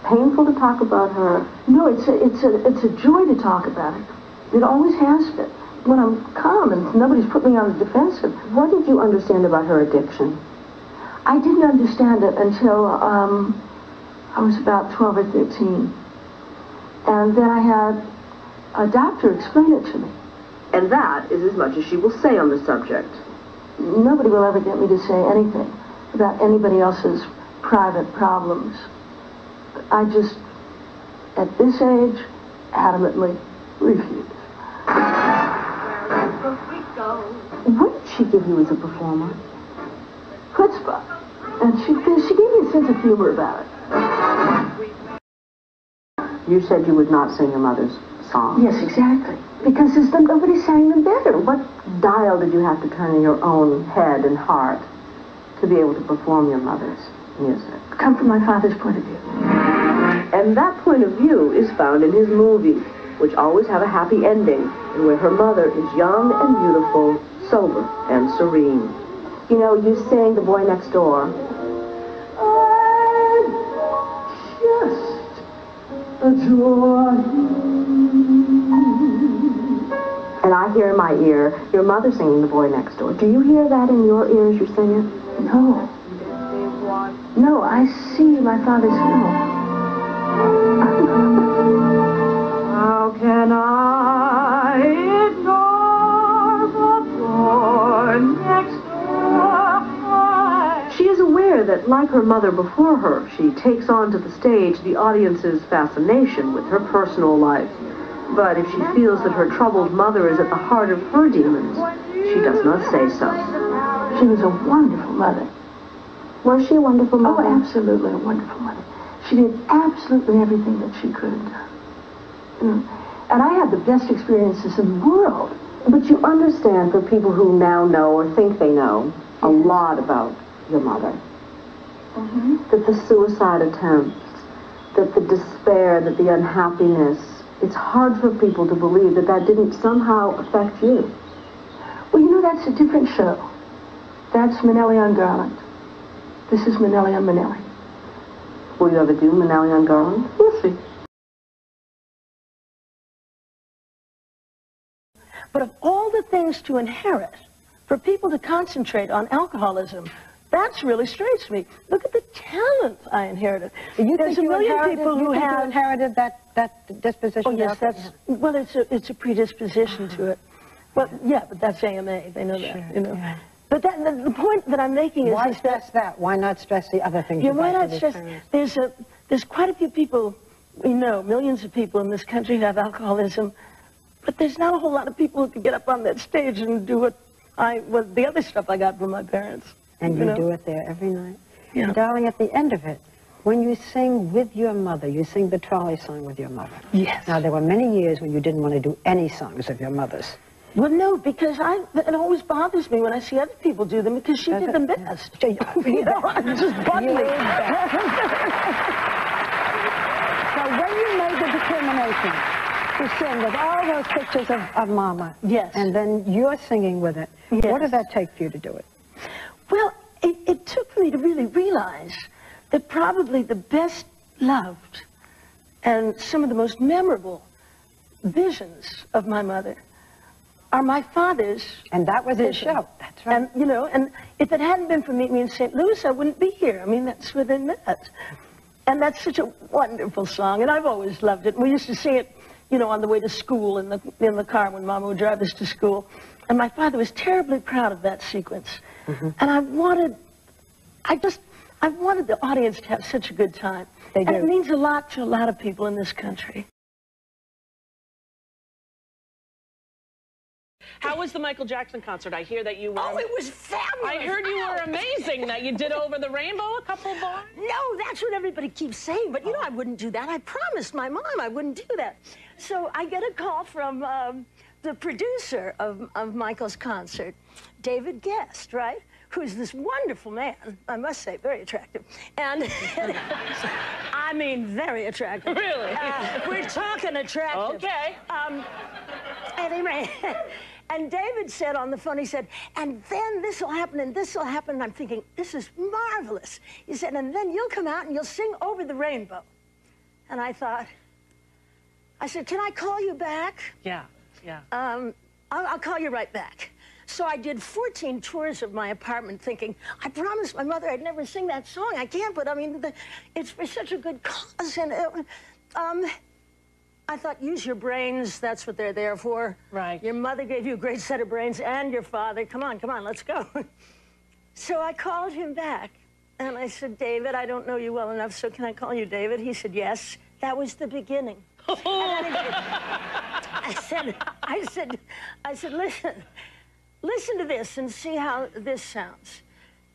Painful to talk about her? No, it's a joy to talk about it. It always has been. When I'm calm and nobody's put me on the defensive. What did you understand about her addiction? I didn't understand it until I was about 12 or 13. And then I had a doctor explain it to me. And that is as much as she will say on the subject. Nobody will ever get me to say anything about anybody else's private problems. I just, at this age, adamantly refuse. What did she give you as a performer? Chutzpah. And she gave me a sense of humor about it. You said you would not sing your mother's songs. Yes, exactly. Because nobody sang them better. What dial did you have to turn in your own head and heart to be able to perform your mother's music? Come from my father's point of view. And that point of view is found in his movies, which always have a happy ending, and where her mother is young and beautiful, sober and serene. You know, you sang The Boy Next Door. I just adore you. And I hear in my ear your mother singing The Boy Next Door. Do you hear that in your ears, you sing it? No. No, I see my father's film. How can I ignore the boy next door? She is aware that, like her mother before her, she takes onto the stage the audience's fascination with her personal life. But if she feels that her troubled mother is at the heart of her demons, she does not say so. She was a wonderful mother. Was she a wonderful mother? Oh, absolutely a wonderful mother. She did absolutely everything that she could. And I had the best experiences in the world. But you understand, for people who now know or think they know a lot about your mother, that the suicide attempts, that the despair, that the unhappiness, It's hard for people to believe that that didn't somehow affect you. Well, you know, that's a different show. That's Minnelli on Garland. This is Minnelli on Minnelli. Will you ever do Minnelli on Garland? We'll see. But of all the things to inherit, for people to concentrate on alcoholism, that's really strange to me. Look at the talent I inherited. There's a million people who have inherited that disposition. Oh yes, that's well. It's a predisposition to it. Well, yeah, but that's AMA. They know that, you know. Yeah. But the point that I'm making is why stress that? Why not stress the other things? Yeah, why not stress? There's quite a few people we know, millions of people in this country who have alcoholism, but there's not a whole lot of people who can get up on that stage and do what the other stuff I got from my parents. And you do it there every night. Yeah. And darling, at the end of it, when you sing with your mother, you sing the trolley song with your mother. Yes. Now, there were many years when you didn't want to do any songs of your mother's. Well, no, because it always bothers me when I see other people do them because she did them best. You know, I'm just bugging. So when you made the determination to sing with all those pictures of Mama, yes, and then you're singing with it, yes, what did that take for you to do it? Well, it took me to really realize that probably the best loved and some of the most memorable visions of my mother are my father's. And that was his show. That's right. And, you know, and if it hadn't been for Meet Me in St. Louis, I wouldn't be here. I mean, that's where they met. And that's such a wonderful song, and I've always loved it. We used to sing it, you know, on the way to school in the car when Mama would drive us to school. And my father was terribly proud of that sequence. Mm-hmm. And I wanted the audience to have such a good time. And it means a lot to a lot of people in this country. How was the Michael Jackson concert? I hear that you were... Oh, it was fabulous. I heard you were amazing, that you did Over the Rainbow a couple of bars. No, that's what everybody keeps saying, but you know, I wouldn't do that. I promised my mom I wouldn't do that. So I get a call from the producer of Michael's concert, David Guest, right? Who's this wonderful man, I must say, very attractive. And I mean, very attractive. Really? We're talking attractive. Okay. Anyway, and David said on the phone, he said, and then this will happen and this will happen. And I'm thinking, this is marvelous. He said, and then you'll come out and you'll sing Over the Rainbow. And I thought, I said, can I call you back? Yeah, yeah. I'll call you right back. So I did 14 tours of my apartment thinking, I promised my mother I'd never sing that song. I can't, but I mean, it's for such a good cause. And I thought, use your brains. That's what they're there for. Right. Your mother gave you a great set of brains, and your father. Come on, let's go. So I called him back, and I said, David, I don't know you well enough, so can I call you David? He said, yes. That was the beginning. I said, listen to this and see how this sounds.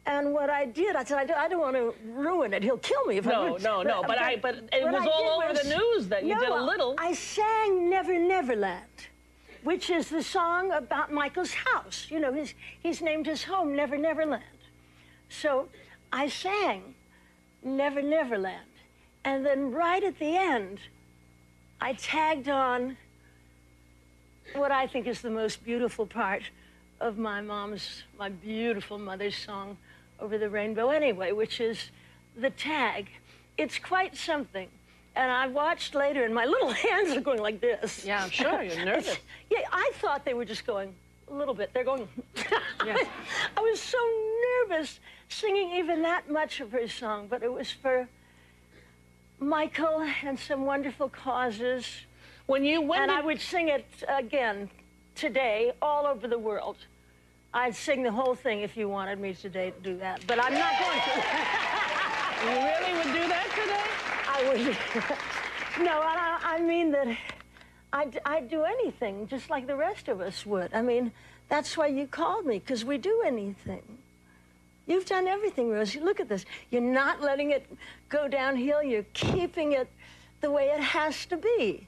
And what I did, I said, I don't want to ruin it. He'll kill me if I No, would. but it was all over the news that you did a little. I sang Never Neverland, which is the song about Michael's house. You know, he's named his home Never Neverland. So I sang Never Neverland. And then right at the end, I tagged on what I think is the most beautiful part of my beautiful mother's song, Over the Rainbow Anyway, which is the tag. It's quite something. And I watched later, and my little hands are going like this. Yeah, I'm sure. You're nervous. Yeah, I thought they were just going a little bit. They're going... Yes. I was so nervous singing even that much of her song, but it was for Michael and some wonderful causes. I would sing it again today all over the world. I'd sing the whole thing if you wanted me today to do that, but I'm not going to. You really would do that today? I would. No, I mean that I'd do anything just like the rest of us would. I mean, that's why you called me, because we do anything. You've done everything, Rosie. Look at this. You're not letting it go downhill. You're keeping it the way it has to be.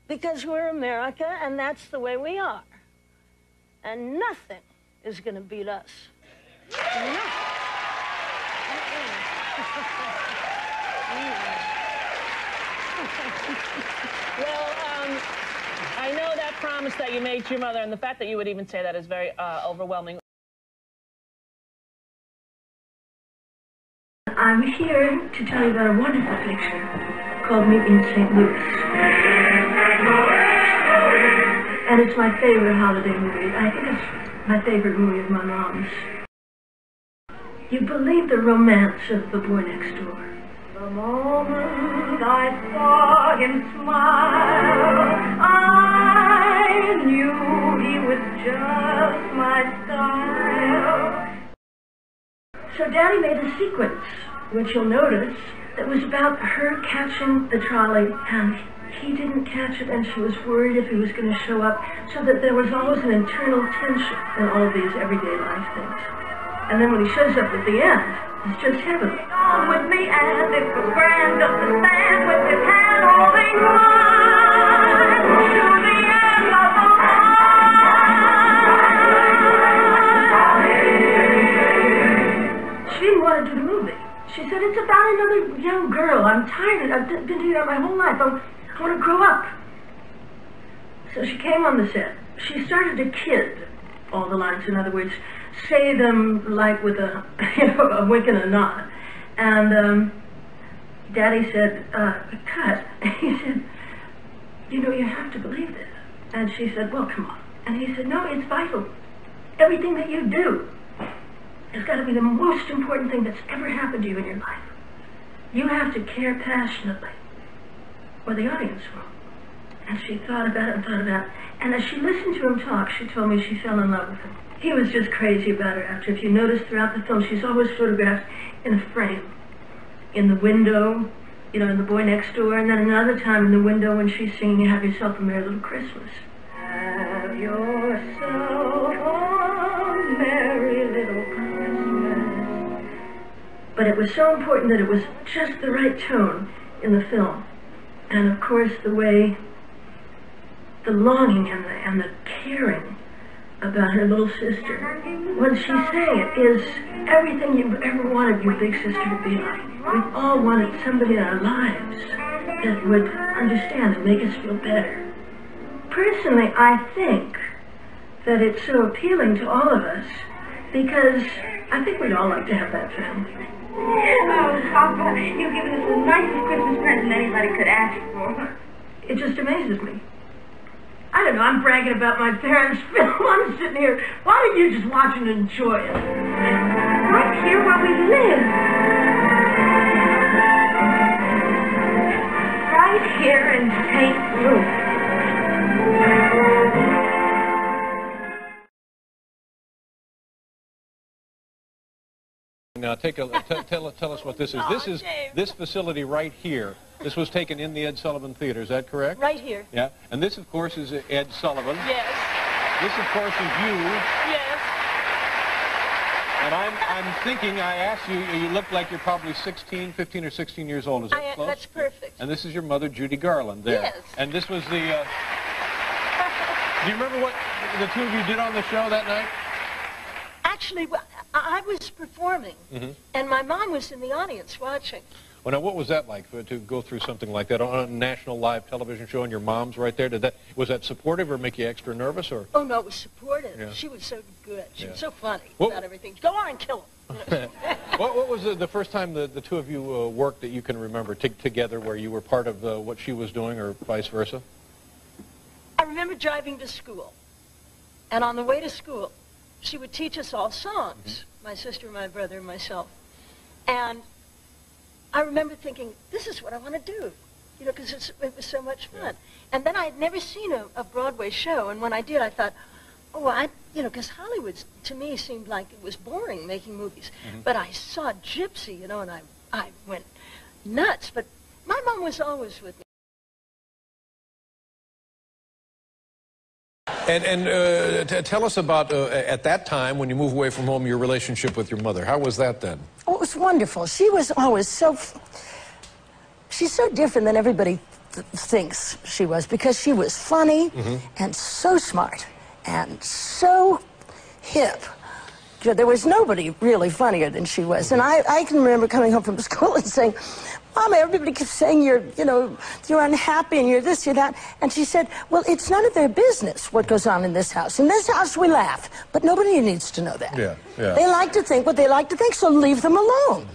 Because we're America, and that's the way we are. And nothing is going to beat us. Nothing. Well, promise that you made to your mother, and the fact that you would even say that is very overwhelming. I'm here to tell you about a wonderful picture called Meet Me in St. Louis. And it's my favorite holiday movie. I think it's my favorite movie of my mom's. You believe the romance of the boy next door. The moment I saw him smile, I knew he was just my style. So Daddy made a sequence, which you'll notice, that was about her catching the trolley, and he didn't catch it, and she was worried if he was going to show up, so that there was always an internal tension in all of these everyday life things. And then when he shows up at the end, it's just heavenly. On with me, and it was grand just to stand with his hand holding mine to the end of the line. She didn't want to do the movie. She said, it's about another young girl. I'm tired. I've been doing that my whole life. I want to grow up. So she came on the set. She started to kid all the lines. In other words, say them like with a, a wink and a nod. And Daddy said, cut. And he said, you have to believe this. And she said, well, come on. And he said, no, it's vital. Everything that you do has got to be the most important thing that's ever happened to you in your life. You have to care passionately, or the audience will. And she thought about it and thought about it. And as she listened to him talk, she told me she fell in love with him. He was just crazy about her after. If you notice throughout the film, she's always photographed in a frame. In the window, in the boy next door, and then another time in the window when she's singing Have Yourself a Merry Little Christmas. Have yourself a merry little Christmas. But it was so important that it was just the right tone in the film. And of course the way, the longing and the caring about her little sister, when she sang it, is everything you ever wanted your big sister to be like. We've all wanted somebody in our lives that would understand and make us feel better. Personally, I think that it's so appealing to all of us because I think we'd all like to have that family. Oh, Papa, you've given us the nicest Christmas present anybody could ask for. It just amazes me. I don't know, I'm bragging about my parents' film. I'm sitting here. Why don't you just watch and enjoy it? Right here where we live. Right here in St. Louis. Now, tell us what this is. This is this facility right here. This was taken in the Ed Sullivan Theater. Is that correct? Right here. Yeah. And this, of course, is Ed Sullivan. Yes. This, of course, is you. Yes. And I'm thinking, I asked you, you look like you're probably 15 or 16 years old. Is that close? That's perfect. And this is your mother, Judy Garland, there. Yes. And this was the... do you remember what the two of you did on the show that night? Actually, I was performing, and my mom was in the audience watching. Well, now, what was that like to go through something like that on a national live television show and your mom's right there? Was that supportive or make you extra nervous? Or? Oh, no, it was supportive. Yeah. She was so good. She was so funny What? about everything. Go on, kill him. What was the first time the two of you worked that you can remember together where you were part of what she was doing or vice versa? I remember driving to school, and on the way to school, she would teach us all songs, my sister, my brother, and myself. And I remember thinking, this is what I want to do, because it was so much fun. And then I had never seen a Broadway show, and when I did, I thought, because Hollywood, to me, seemed like it was boring making movies. But I saw Gypsy, and I went nuts. But my mom was always with me. And tell us about, at that time, when you moved away from home, your relationship with your mother. How was that then? Oh, it was wonderful. She was always she's so different than everybody thinks she was, because she was funny and so smart and so hip. There was nobody really funnier than she was. And I can remember coming home from school and saying, Mama, everybody keeps saying you're unhappy and you're this, you're that. And she said, well, it's none of their business what goes on in this house. In this house, we laugh, but nobody needs to know that. Yeah, yeah. They like to think what they like to think, so leave them alone.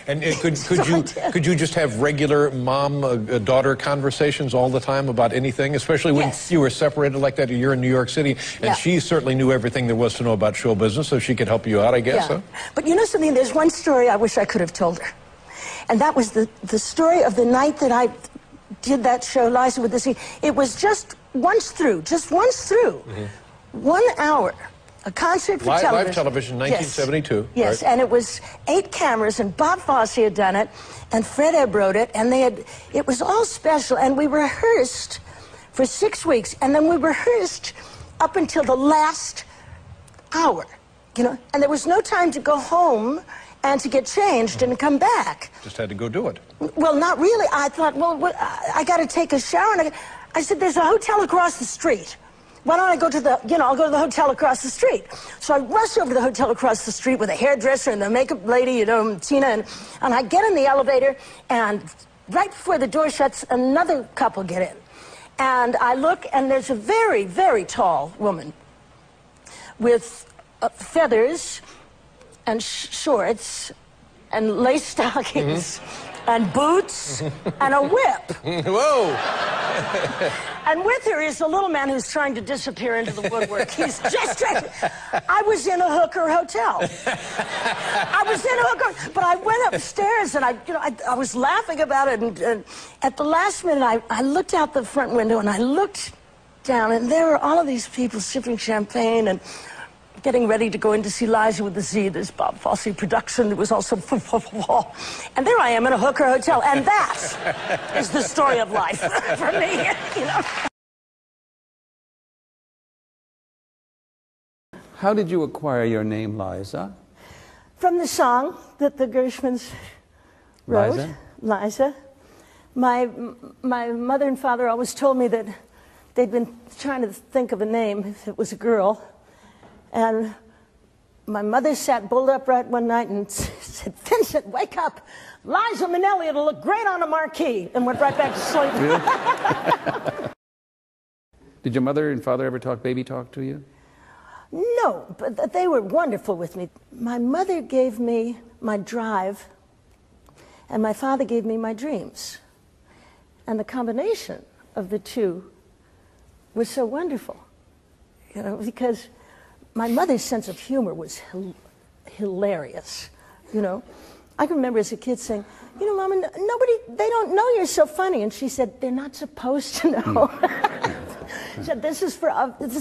And could you just have regular mom-daughter conversations all the time about anything, especially when you were separated like that? You're in New York City, and she certainly knew everything there was to know about show business, so she could help you out, I guess. Yeah. Huh? But you know something? There's one story I wish I could have told her. And that was the story of the night that I did that show, Liza with the Sea. It was just once through. 1 hour. A concert for television. Live television, 1972. Yes, right. And it was 8 cameras, and Bob Fosse had done it, and Fred Ebb wrote it, and it was all special, and we rehearsed for 6 weeks, and then we rehearsed up until the last hour, and there was no time to go home and to get changed and come back. Just had to go do it. Well, not really. I thought, well, I got to take a shower, and I said, there's a hotel across the street. Why don't I go to the, I'll go to the hotel across the street. So I rush over to the hotel across the street with a hairdresser and the makeup lady, Tina, and I get in the elevator, and right before the door shuts, another couple get in. And I look, and there's a very, very tall woman with feathers and shorts and lace stockings and boots and a whip. Whoa! And with her is a little man who's trying to disappear into the woodwork. He's just trying to... I was in a hooker hotel. But I went upstairs, and I was laughing about it, and at the last minute, I looked out the front window, and I looked down, and there were all of these people sipping champagne and getting ready to go in to see Liza with the Z, this Bob Fosse production. It was also... And there I am in a hooker hotel, and that is the story of life for me, How did you acquire your name, Liza? From the song that the Gershwins wrote, Liza. My mother and father always told me that they'd been trying to think of a name if it was a girl. And my mother sat bolt upright one night and said, Vincent, wake up. Liza Minnelli, it'll look great on a marquee. And went right back to sleep. Really? Did your mother and father ever talk baby talk to you? No, but they were wonderful with me. My mother gave me my drive, and my father gave me my dreams. And the combination of the two was so wonderful, because my mother's sense of humor was hilarious, I can remember as a kid saying, Mama, they don't know you're so funny. And she said, they're not supposed to know. She said, this is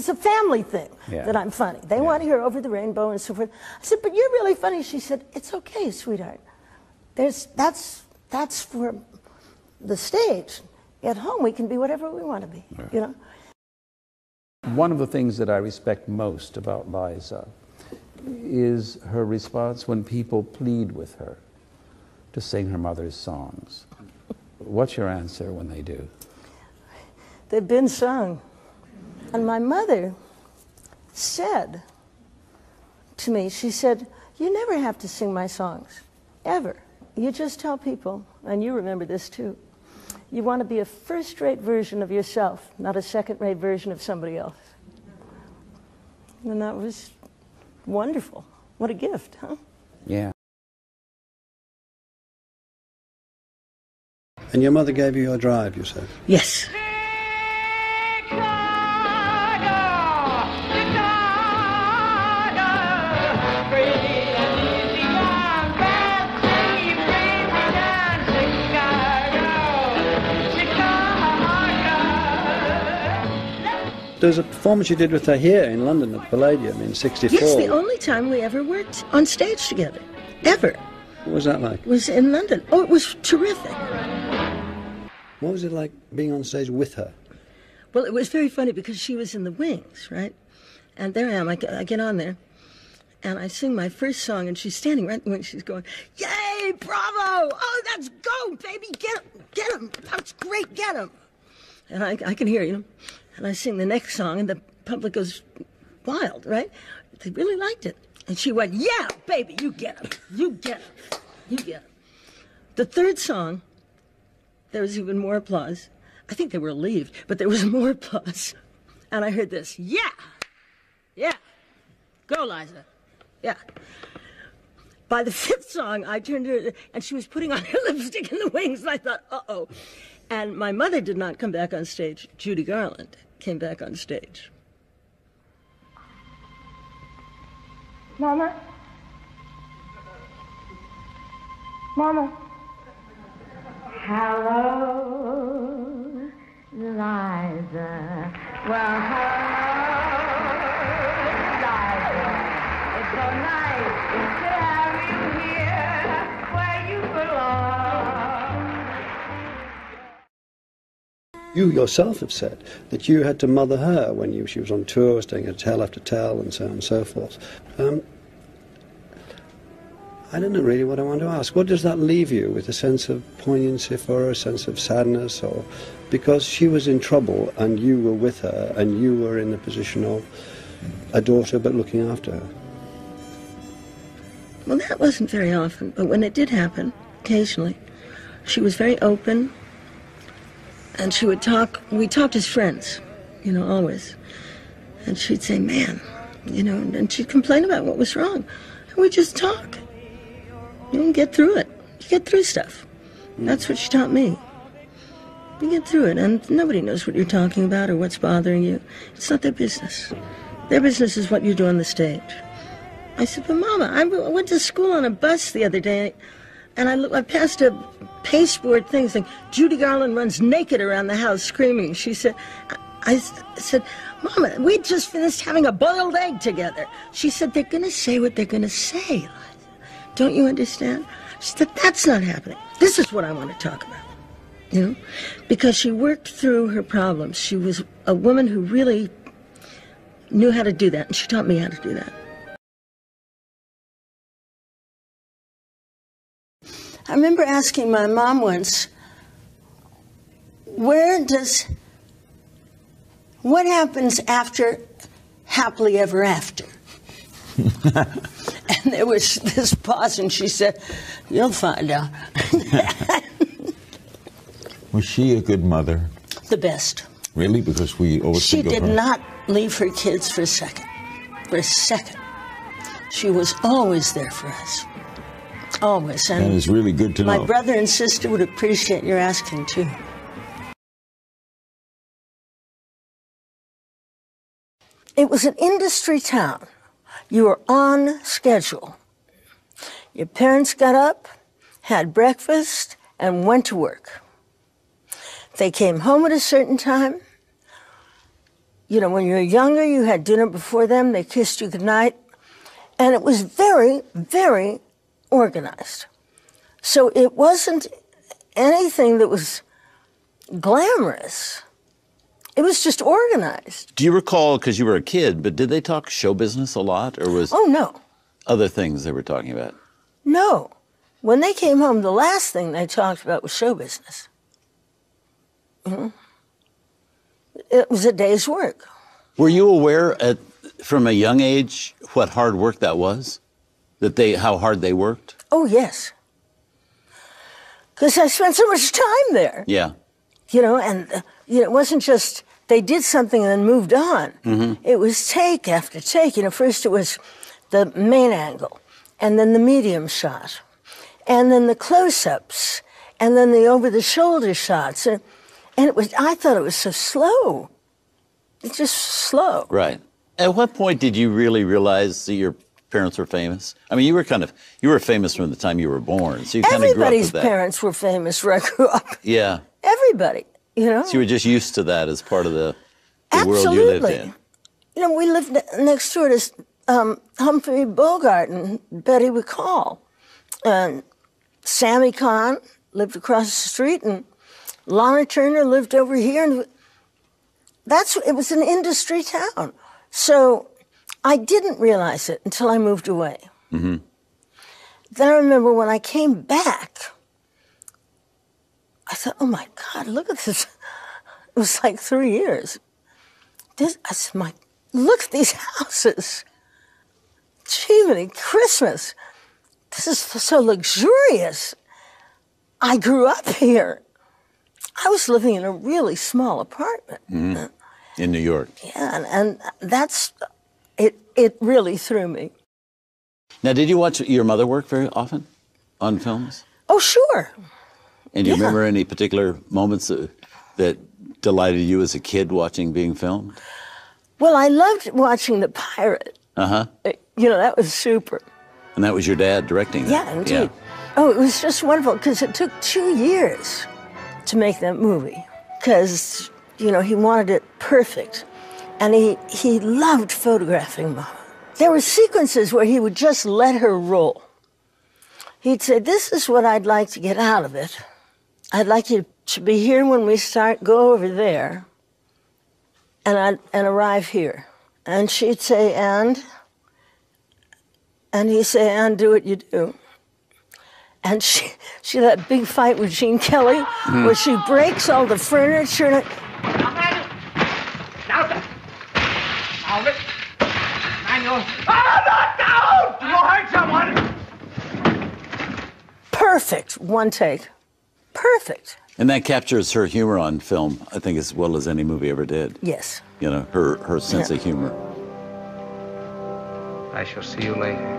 a family thing that I'm funny. They want to hear Over the Rainbow and so forth. I said, but you're really funny. She said, it's okay, sweetheart. That's for the stage. At home, we can be whatever we want to be, One of the things that I respect most about Liza is her response when people plead with her to sing her mother's songs. What's your answer when they do? They've been sung. And my mother said to me, she said, you never have to sing my songs, ever. You just tell people, and you remember this too, you want to be a first-rate version of yourself, not a second-rate version of somebody else. And that was wonderful. What a gift, huh? Yeah. And your mother gave you your drive, you said? Yes. There's a performance you did with her here in London at the Palladium in '64. Yes, the only time we ever worked on stage together. Ever. What was that like? It was in London. Oh, it was terrific. What was it like being on stage with her? Well, it was very funny because she was in the wings, right? And there I am. I get on there, and I sing my first song, and she's standing right in the wings. She's going, yay, bravo! Oh, that's go, baby! Get him! That's great, get him! And I can hear, And I sing the next song, and the public goes wild, right? They really liked it. And she went, yeah, baby, you get him. You get him. You get him. The third song, there was even more applause. I think they were relieved, but there was more applause. And I heard this, yeah, yeah, go, Liza, yeah. By the 5th song, I turned to her, and she was putting on her lipstick in the wings, and I thought, uh-oh. And my mother did not come back on stage. Judy Garland came back on stage. Mama? Mama? Hello, Liza. Well, hello, Liza. It's so nice to have you here where you belong. You yourself have said that you had to mother her when she was on tour, staying at hotel after hotel, and so on and so forth. I don't know really what I want to ask. What does that leave you with? A sense of poignancy for her, a sense of sadness, or because she was in trouble and you were with her and you were in the position of a daughter but looking after her? Well, that wasn't very often, but when it did happen, occasionally, she was very open, and she would talk. We talked as friends, you know, always. And she'd say, man, you know, and she'd complain about what was wrong. And we'd just talk. You can get through it. You get through stuff. That's what she taught me. You get through it, and nobody knows what you're talking about or what's bothering you. It's not their business. Their business is what you do on the stage. I said, but Mama, I went to school on a bus the other day, and I passed a pasteboard thing saying, Judy Garland runs naked around the house screaming. She said, I said, Mama, we just finished having a boiled egg together. She said, they're going to say what they're going to say, Liza. Don't you understand? She said, that's not happening. This is what I want to talk about, you know? Because she worked through her problems. She was a woman who really knew how to do that, and she taught me how to do that. I remember asking my mom once, what happens after happily ever after? And there was this pause, and she said, you'll find out. Was she a good mother? The best. Really? Because we always She think of did her. not leave her kids for a second. For a second. She was always there for us. Always. And that is really good to know. My brother and sister would appreciate your asking, too. It was an industry town. You were on schedule. Your parents got up, had breakfast, and went to work. They came home at a certain time. You know, when you were younger, you had dinner before them. They kissed you goodnight. And it was very, very organized. So it wasn't anything that was glamorous. It was just organized. Do you recall, because you were a kid, but did they talk show business a lot, or was no. Other things they were talking about? No. When they came home, the last thing they talked about was show business. It was a day's work. Were you aware from a young age what hard work that was? How hard they worked? Oh, yes. Because I spent so much time there. Yeah. You know, and it wasn't just they did something and then moved on. Mm-hmm. It was take after take. You know, first it was the main angle, and then the medium shot, and then the close-ups, and then the over-the-shoulder shots. And it was, I thought it was so slow. It's just slow. Right. At what point did you really realize that your parents were famous? I mean, you were famous from the time you were born, so you kind of grew up with Everybody's that. parents were famous where I grew up. Yeah. Everybody, you know. So you were just used to that as part of the world you lived in. You know, we lived next door to Humphrey Bogart and Betty McCall. And Sammy Kahn lived across the street, and Lana Turner lived over here. And it was an industry town. So I didn't realize it until I moved away. Mm-hmm. Then I remember when I came back, I thought, oh my God, look at this. It was like 3 years. I said, look at these houses. Jiminy Christmas. This is so luxurious. I grew up here. I was living in a really small apartment. Mm-hmm. In New York. Yeah, and that's, it really threw me. Now, did you watch your mother work very often on films? Oh, sure. And do you remember any particular moments that delighted you as a kid watching being filmed? Well, I loved watching The Pirate. Uh-huh. You know, that was super. And that was your dad directing that? Yeah, indeed. Oh, it was just wonderful, because it took 2 years to make that movie. Because, you know, he wanted it perfect. And he loved photographing Mama. There were sequences where he would just let her roll. He'd say, this is what I'd like to get out of it. I'd like you to be here when we start, go over there, and arrive here. And she'd say, and he'd say, and do what you do. And she had that big fight with Gene Kelly, where she breaks all the furniture. You hurt someone! Perfect, one take. Perfect. And that captures her humor on film, I think, as well as any movie ever did. Yes. You know, her sense of humor. I shall see you later.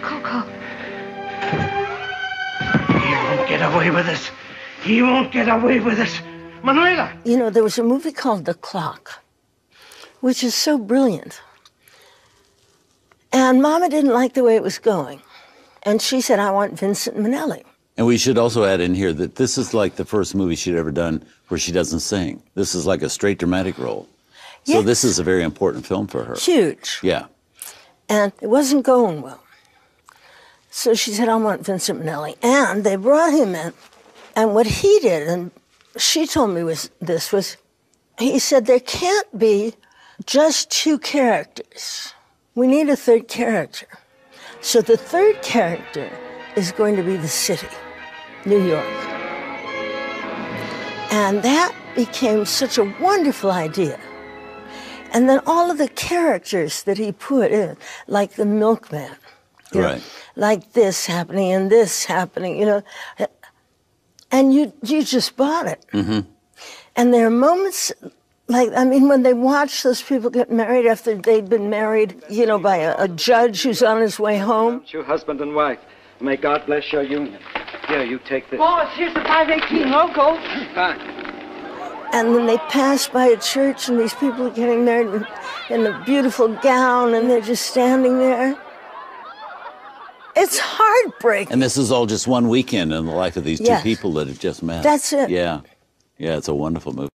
Coco. He won't get away with this. He won't get away with this. Manuela! You know, there was a movie called The Clock, which is so brilliant. And Mama didn't like the way it was going. And she said, I want Vincent Minnelli. And we should also add in here that this is like the first movie she'd ever done where she doesn't sing. This is like a straight dramatic role. So Yes. this is a very important film for her. Huge. Yeah. And it wasn't going well. So she said, I want Vincent Minnelli. And they brought him in. And what he did, and she told me was he said, there can't be just 2 characters. We need a 3rd character. So the 3rd character is going to be the city, New York. And that became such a wonderful idea. And then all of the characters that he put in, like the milkman, you know, like this happening and this happening, you know, and you just bought it. Mm-hmm. And there are moments, like, I mean, when they watch those people get married after they'd been married, you know, by a judge who's on his way home. You husband and wife. May God bless your union. Here, you take this. Boss, here's the 518 local. Fine. And then they pass by a church, and these people are getting married in a beautiful gown, and they're just standing there. It's heartbreaking. And this is all just one weekend in the life of these 2 people that have just met. That's it. Yeah. Yeah, it's a wonderful movie.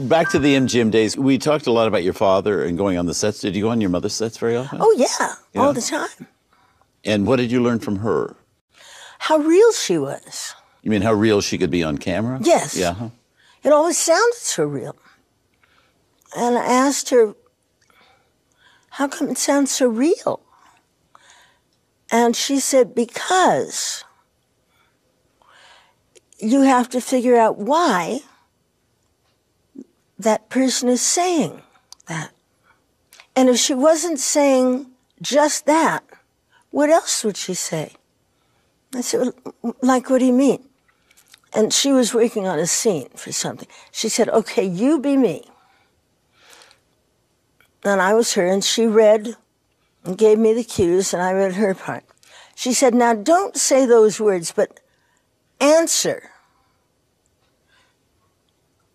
Back to the MGM days, we talked a lot about your father and going on the sets. Did you go on your mother's sets very often? Oh, yeah, all the time. And what did you learn from her? How real she was. You mean how real she could be on camera? Yes. Yeah. Huh? It always sounded so real. And I asked her, how come it sounds so real? And she said, because you have to figure out why that person is saying that. And if she wasn't saying just that, what else would she say? I said, like, what do you mean? And she was working on a scene for something. She said, okay, you be me. And I was her, and she read and gave me the cues, and I read her part. She said, now don't say those words, but answer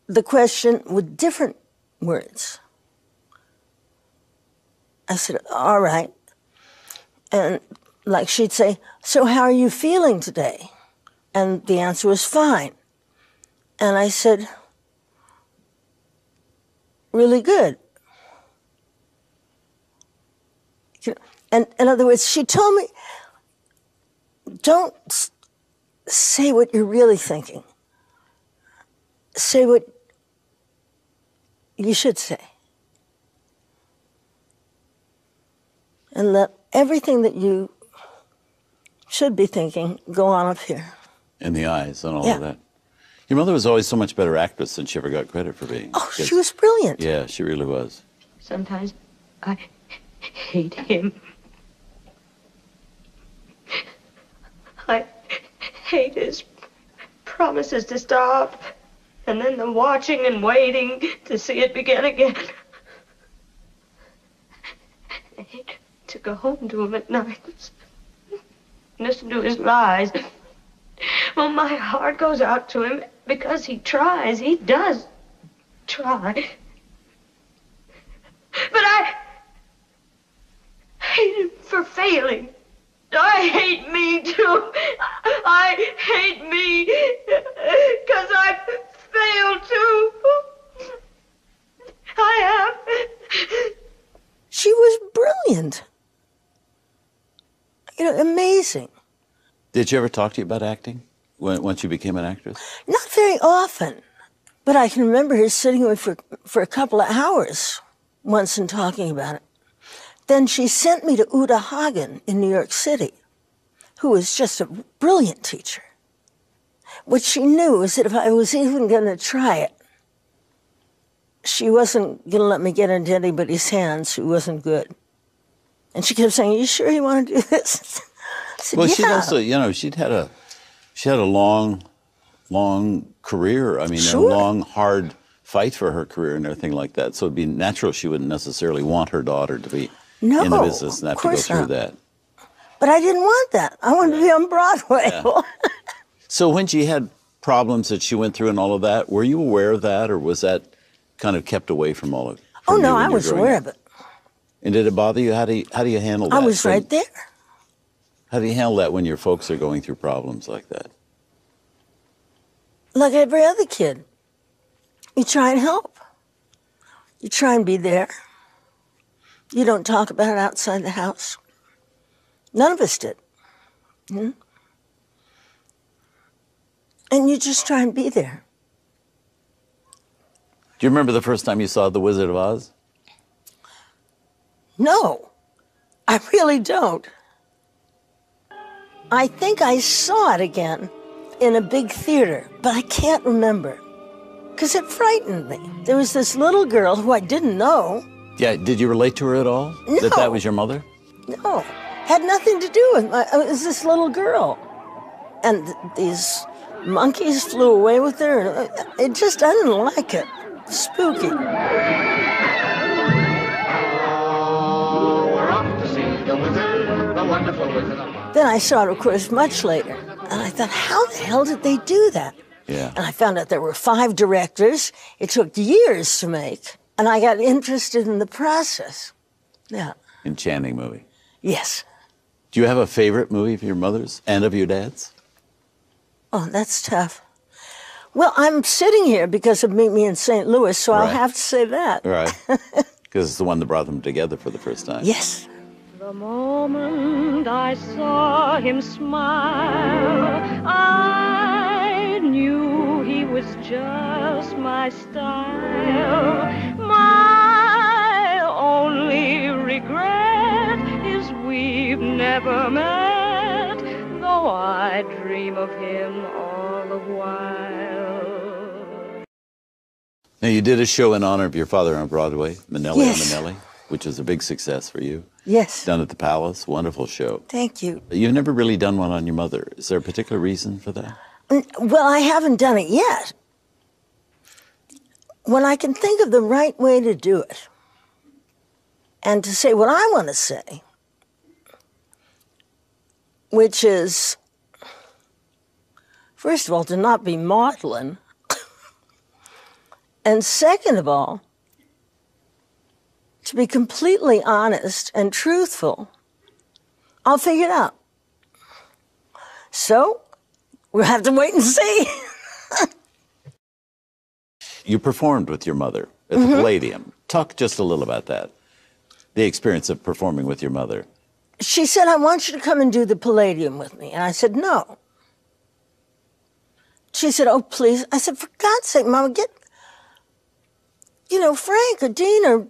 the question with different words. I said, all right. And like she'd say, so how are you feeling today? And the answer was fine. And I said, really good. And in other words, she told me, don't say what you're really thinking. Say what you should say. And let everything that you should be thinking go on up here. In the eyes and all of that. Your mother was always so much better actress than she ever got credit for being. Oh, she was brilliant. Yeah, she really was. Sometimes I hate him. hate his promises to stop, and then the watching and waiting to see it begin again. I hate to go home to him at night, listen to his lies. Well, my heart goes out to him because he tries. He does try. But I hate him for failing. I hate me, too. I hate me because I failed, too. I have. She was brilliant. You know, amazing. Did she ever talk to you about acting once you became an actress? Not very often, but I can remember her sitting with me for a couple of hours once and talking about it. Then she sent me to Uta Hagen in New York City, who was just a brilliant teacher. What she knew was that if I was even going to try it, she wasn't going to let me get into anybody's hands who wasn't good. And she kept saying, "Are you sure you want to do this?" I said, well, yeah. she'd also, you know, she had a long career. I mean, Sure. a long, hard fight for her career and everything like that. So it'd be natural she wouldn't necessarily want her daughter to be No, in the business and have of to go course through not. that. But I didn't want that. I wanted to be on Broadway. Yeah. So when she had problems that she went through and all of that, were you aware of that, or was that kind of kept away from all of it? Oh, no, I was aware of it. And did it bother you? How do you handle that? I was right there. How do you handle that when your folks are going through problems like that? Like every other kid. You try and help. You try and be there. You don't talk about it outside the house. None of us did. And you just try and be there. Do you remember the first time you saw The Wizard of Oz? No, I really don't. I think I saw it again in a big theater, but I can't remember. Because it frightened me. There was this little girl who I didn't know. Yeah, did you relate to her at all? No. That was your mother? No, had nothing to do with it was this little girl. And these monkeys flew away with her. I didn't like it. Spooky. Then I saw it, of course, much later. And I thought, how the hell did they do that? Yeah. And I found out there were 5 directors. It took years to make. And I got interested in the process. Yeah. Enchanting movie. Yes. Do you have a favorite movie of your mother's and of your dad's? Oh, that's tough. Well, I'm sitting here because of Meet Me in St. Louis, so I'll Right. have to say that. Right. Because it's the one that brought them together for the first time. Yes. The moment I saw him smile, I knew he was just my style. My only regret is we've never met, though I dream of him all the while. Now, you did a show in honor of your father on Broadway, Minnelli Yes. and Minnelli, which was a big success for you. Yes. Done at the Palace. Wonderful show. Thank you. You've never really done one on your mother. Is there a particular reason for that? Well, I haven't done it yet. When I can think of the right way to do it, and to say what I want to say, which is, first of all, to not be maudlin, and second of all, to be completely honest and truthful, I'll figure it out. So, we'll have to wait and see. You performed with your mother at the Palladium. Talk just a little about that. The experience of performing with your mother. She said, I want you to come and do the Palladium with me. And I said, no. She said, oh, please. I said, for God's sake, Mama, get, Frank or Dean or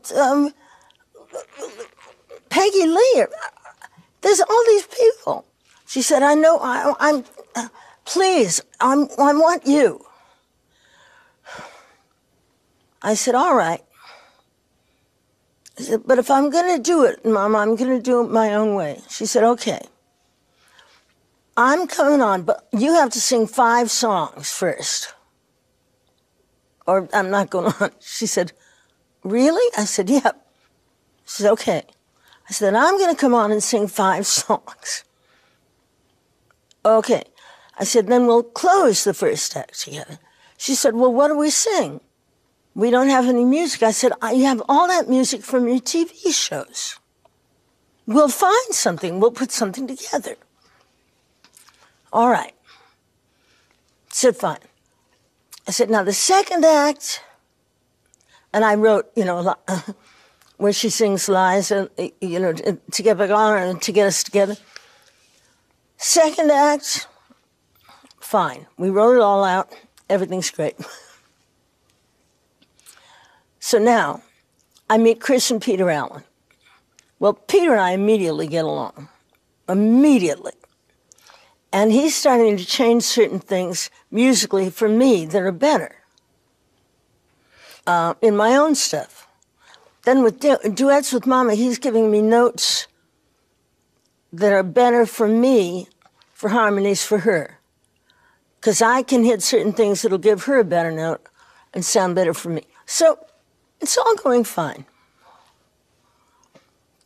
Peggy Lee. There's all these people. She said, I know, I'm please, I want you. I said, all right. I said, but if I'm going to do it, Mama, I'm going to do it my own way. She said, okay. I'm coming on, but you have to sing 5 songs first, or I'm not going on. She said, really? I said, yeah. She said, okay. I said, I'm going to come on and sing 5 songs. Okay. I said, then we'll close the first act together. She said, well, what do we sing? We don't have any music. I said, you have all that music from your TV shows. We'll find something. We'll put something together. All right. I said, fine. I said, now the second act, and I wrote, you know, where she sings Liza, you know, to get back on and to get us together. Second act, fine. We wrote it all out. Everything's great. So now, I meet Chris and Peter Allen. Well, Peter and I immediately get along. Immediately. And he's starting to change certain things musically for me that are better in my own stuff. Then with duets with Mama, he's giving me notes that are better for me, for harmonies for her. Because I can hit certain things that'll give her a better note and sound better for me. So it's all going fine.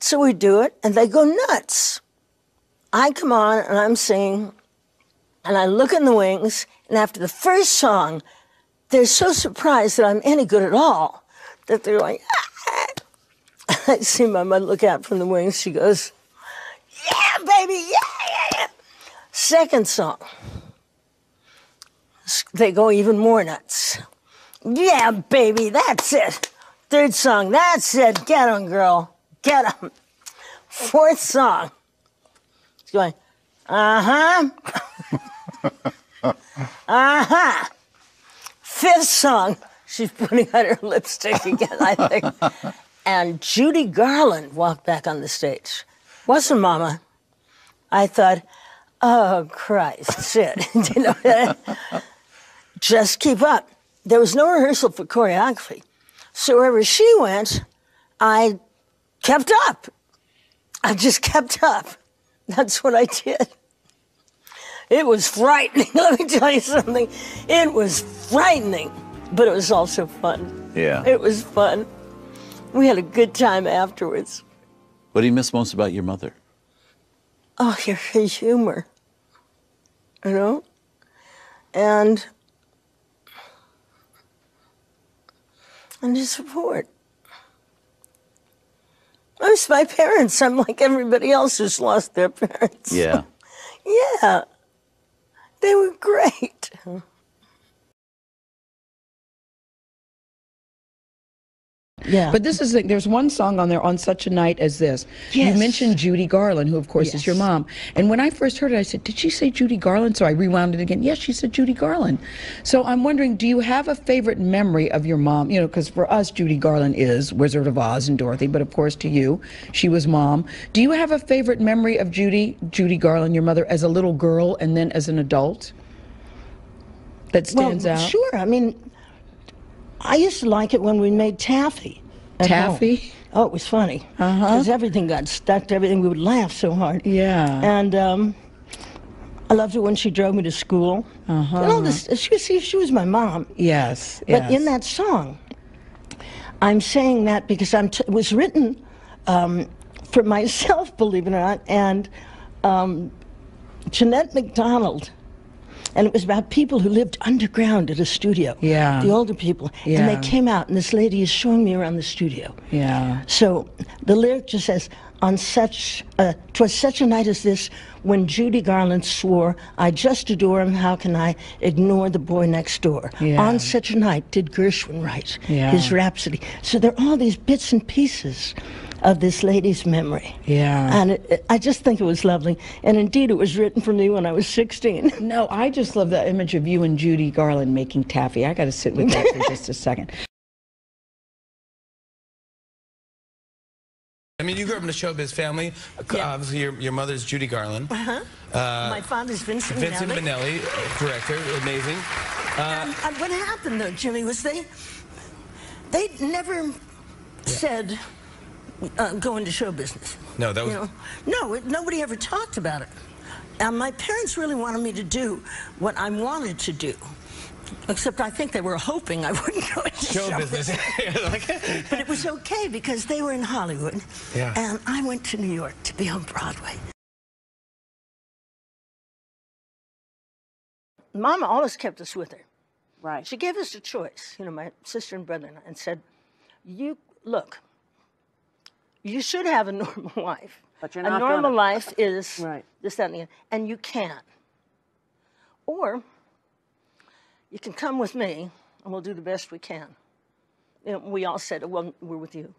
So we do it, and they go nuts. I come on, and I'm singing, and I look in the wings, and after the first song, they're so surprised that I'm any good at all that they're like, ah. I see my mother look out from the wings. She goes, yeah, baby, yeah. Second song, they go even more nuts. Yeah, baby, that's it. Third song, that's it. Get 'em, girl. Get 'em. Fourth song, it's going, uh-huh. Uh-huh. Fifth song, she's putting on her lipstick again, I think. And Judy Garland walked back on the stage. Wasn't Mama? I thought, oh, Christ, Sid. You know, just keep up. There was no rehearsal for choreography. So wherever she went, I kept up. I just kept up. That's what I did. It was frightening. Let me tell you something. It was frightening, but it was also fun. Yeah. It was fun. We had a good time afterwards. What do you miss most about your mother? Oh, her humor, you know? And his support. I miss my parents. I'm like everybody else who's lost their parents. Yeah. Yeah. They were great. Yeah. But this is, there's one song on there, On Such a Night as This. Yes. You mentioned Judy Garland, who of course is your mom. And when I first heard it, I said, did she say Judy Garland? So I rewound it again. Yes, she said Judy Garland. So I'm wondering, do you have a favorite memory of your mom? You know, because for us, Judy Garland is Wizard of Oz and Dorothy, but of course to you, she was Mom. Do you have a favorite memory of Judy Garland, your mother, as a little girl and then as an adult that stands out? Sure. I mean, I used to like it when we made taffy. Taffy? Home. Oh, it was funny. Because everything got stuck to everything. We would laugh so hard. Yeah. And I loved it when she drove me to school. And all this. She was my mom. Yes. But in that song, I'm saying that because it was written for myself, believe it or not, and Jeanette MacDonald. And it was about people who lived underground at a studio. Yeah. The older people. Yeah. And they came out, and this lady is showing me around the studio. Yeah. So the lyric just says, "'Twas such a night as this, when Judy Garland swore, I just adore him, how can I ignore the boy next door? Yeah. On such a night did Gershwin write his Yeah. Rhapsody." So there are all these bits and pieces of this lady's memory. Yeah. And I just think it was lovely. And indeed, it was written for me when I was 16. No, I just love that image of you and Judy Garland making taffy. I got to sit with that for just a second. I mean, you grew up in a showbiz family. Obviously, your mother's Judy Garland. My father's Vincent Minnelli. Vincent Minnelli, director, amazing. And what happened, though, Jimmy, was they never said go into show business. No, that was... You know? No, nobody ever talked about it. And my parents really wanted me to do what I wanted to do. Except I think they were hoping I wouldn't go into show business. But it was okay because they were in Hollywood. Yeah. And I went to New York to be on Broadway. Mama always kept us with her. Right. She gave us a choice, you know, my sister and brother and I, and said, look, you should have a normal life. But you're a not normal gonna. life is Right. this, that, and the other. And you can. Or you can come with me and we'll do the best we can. You know, we all said, well, we're with you.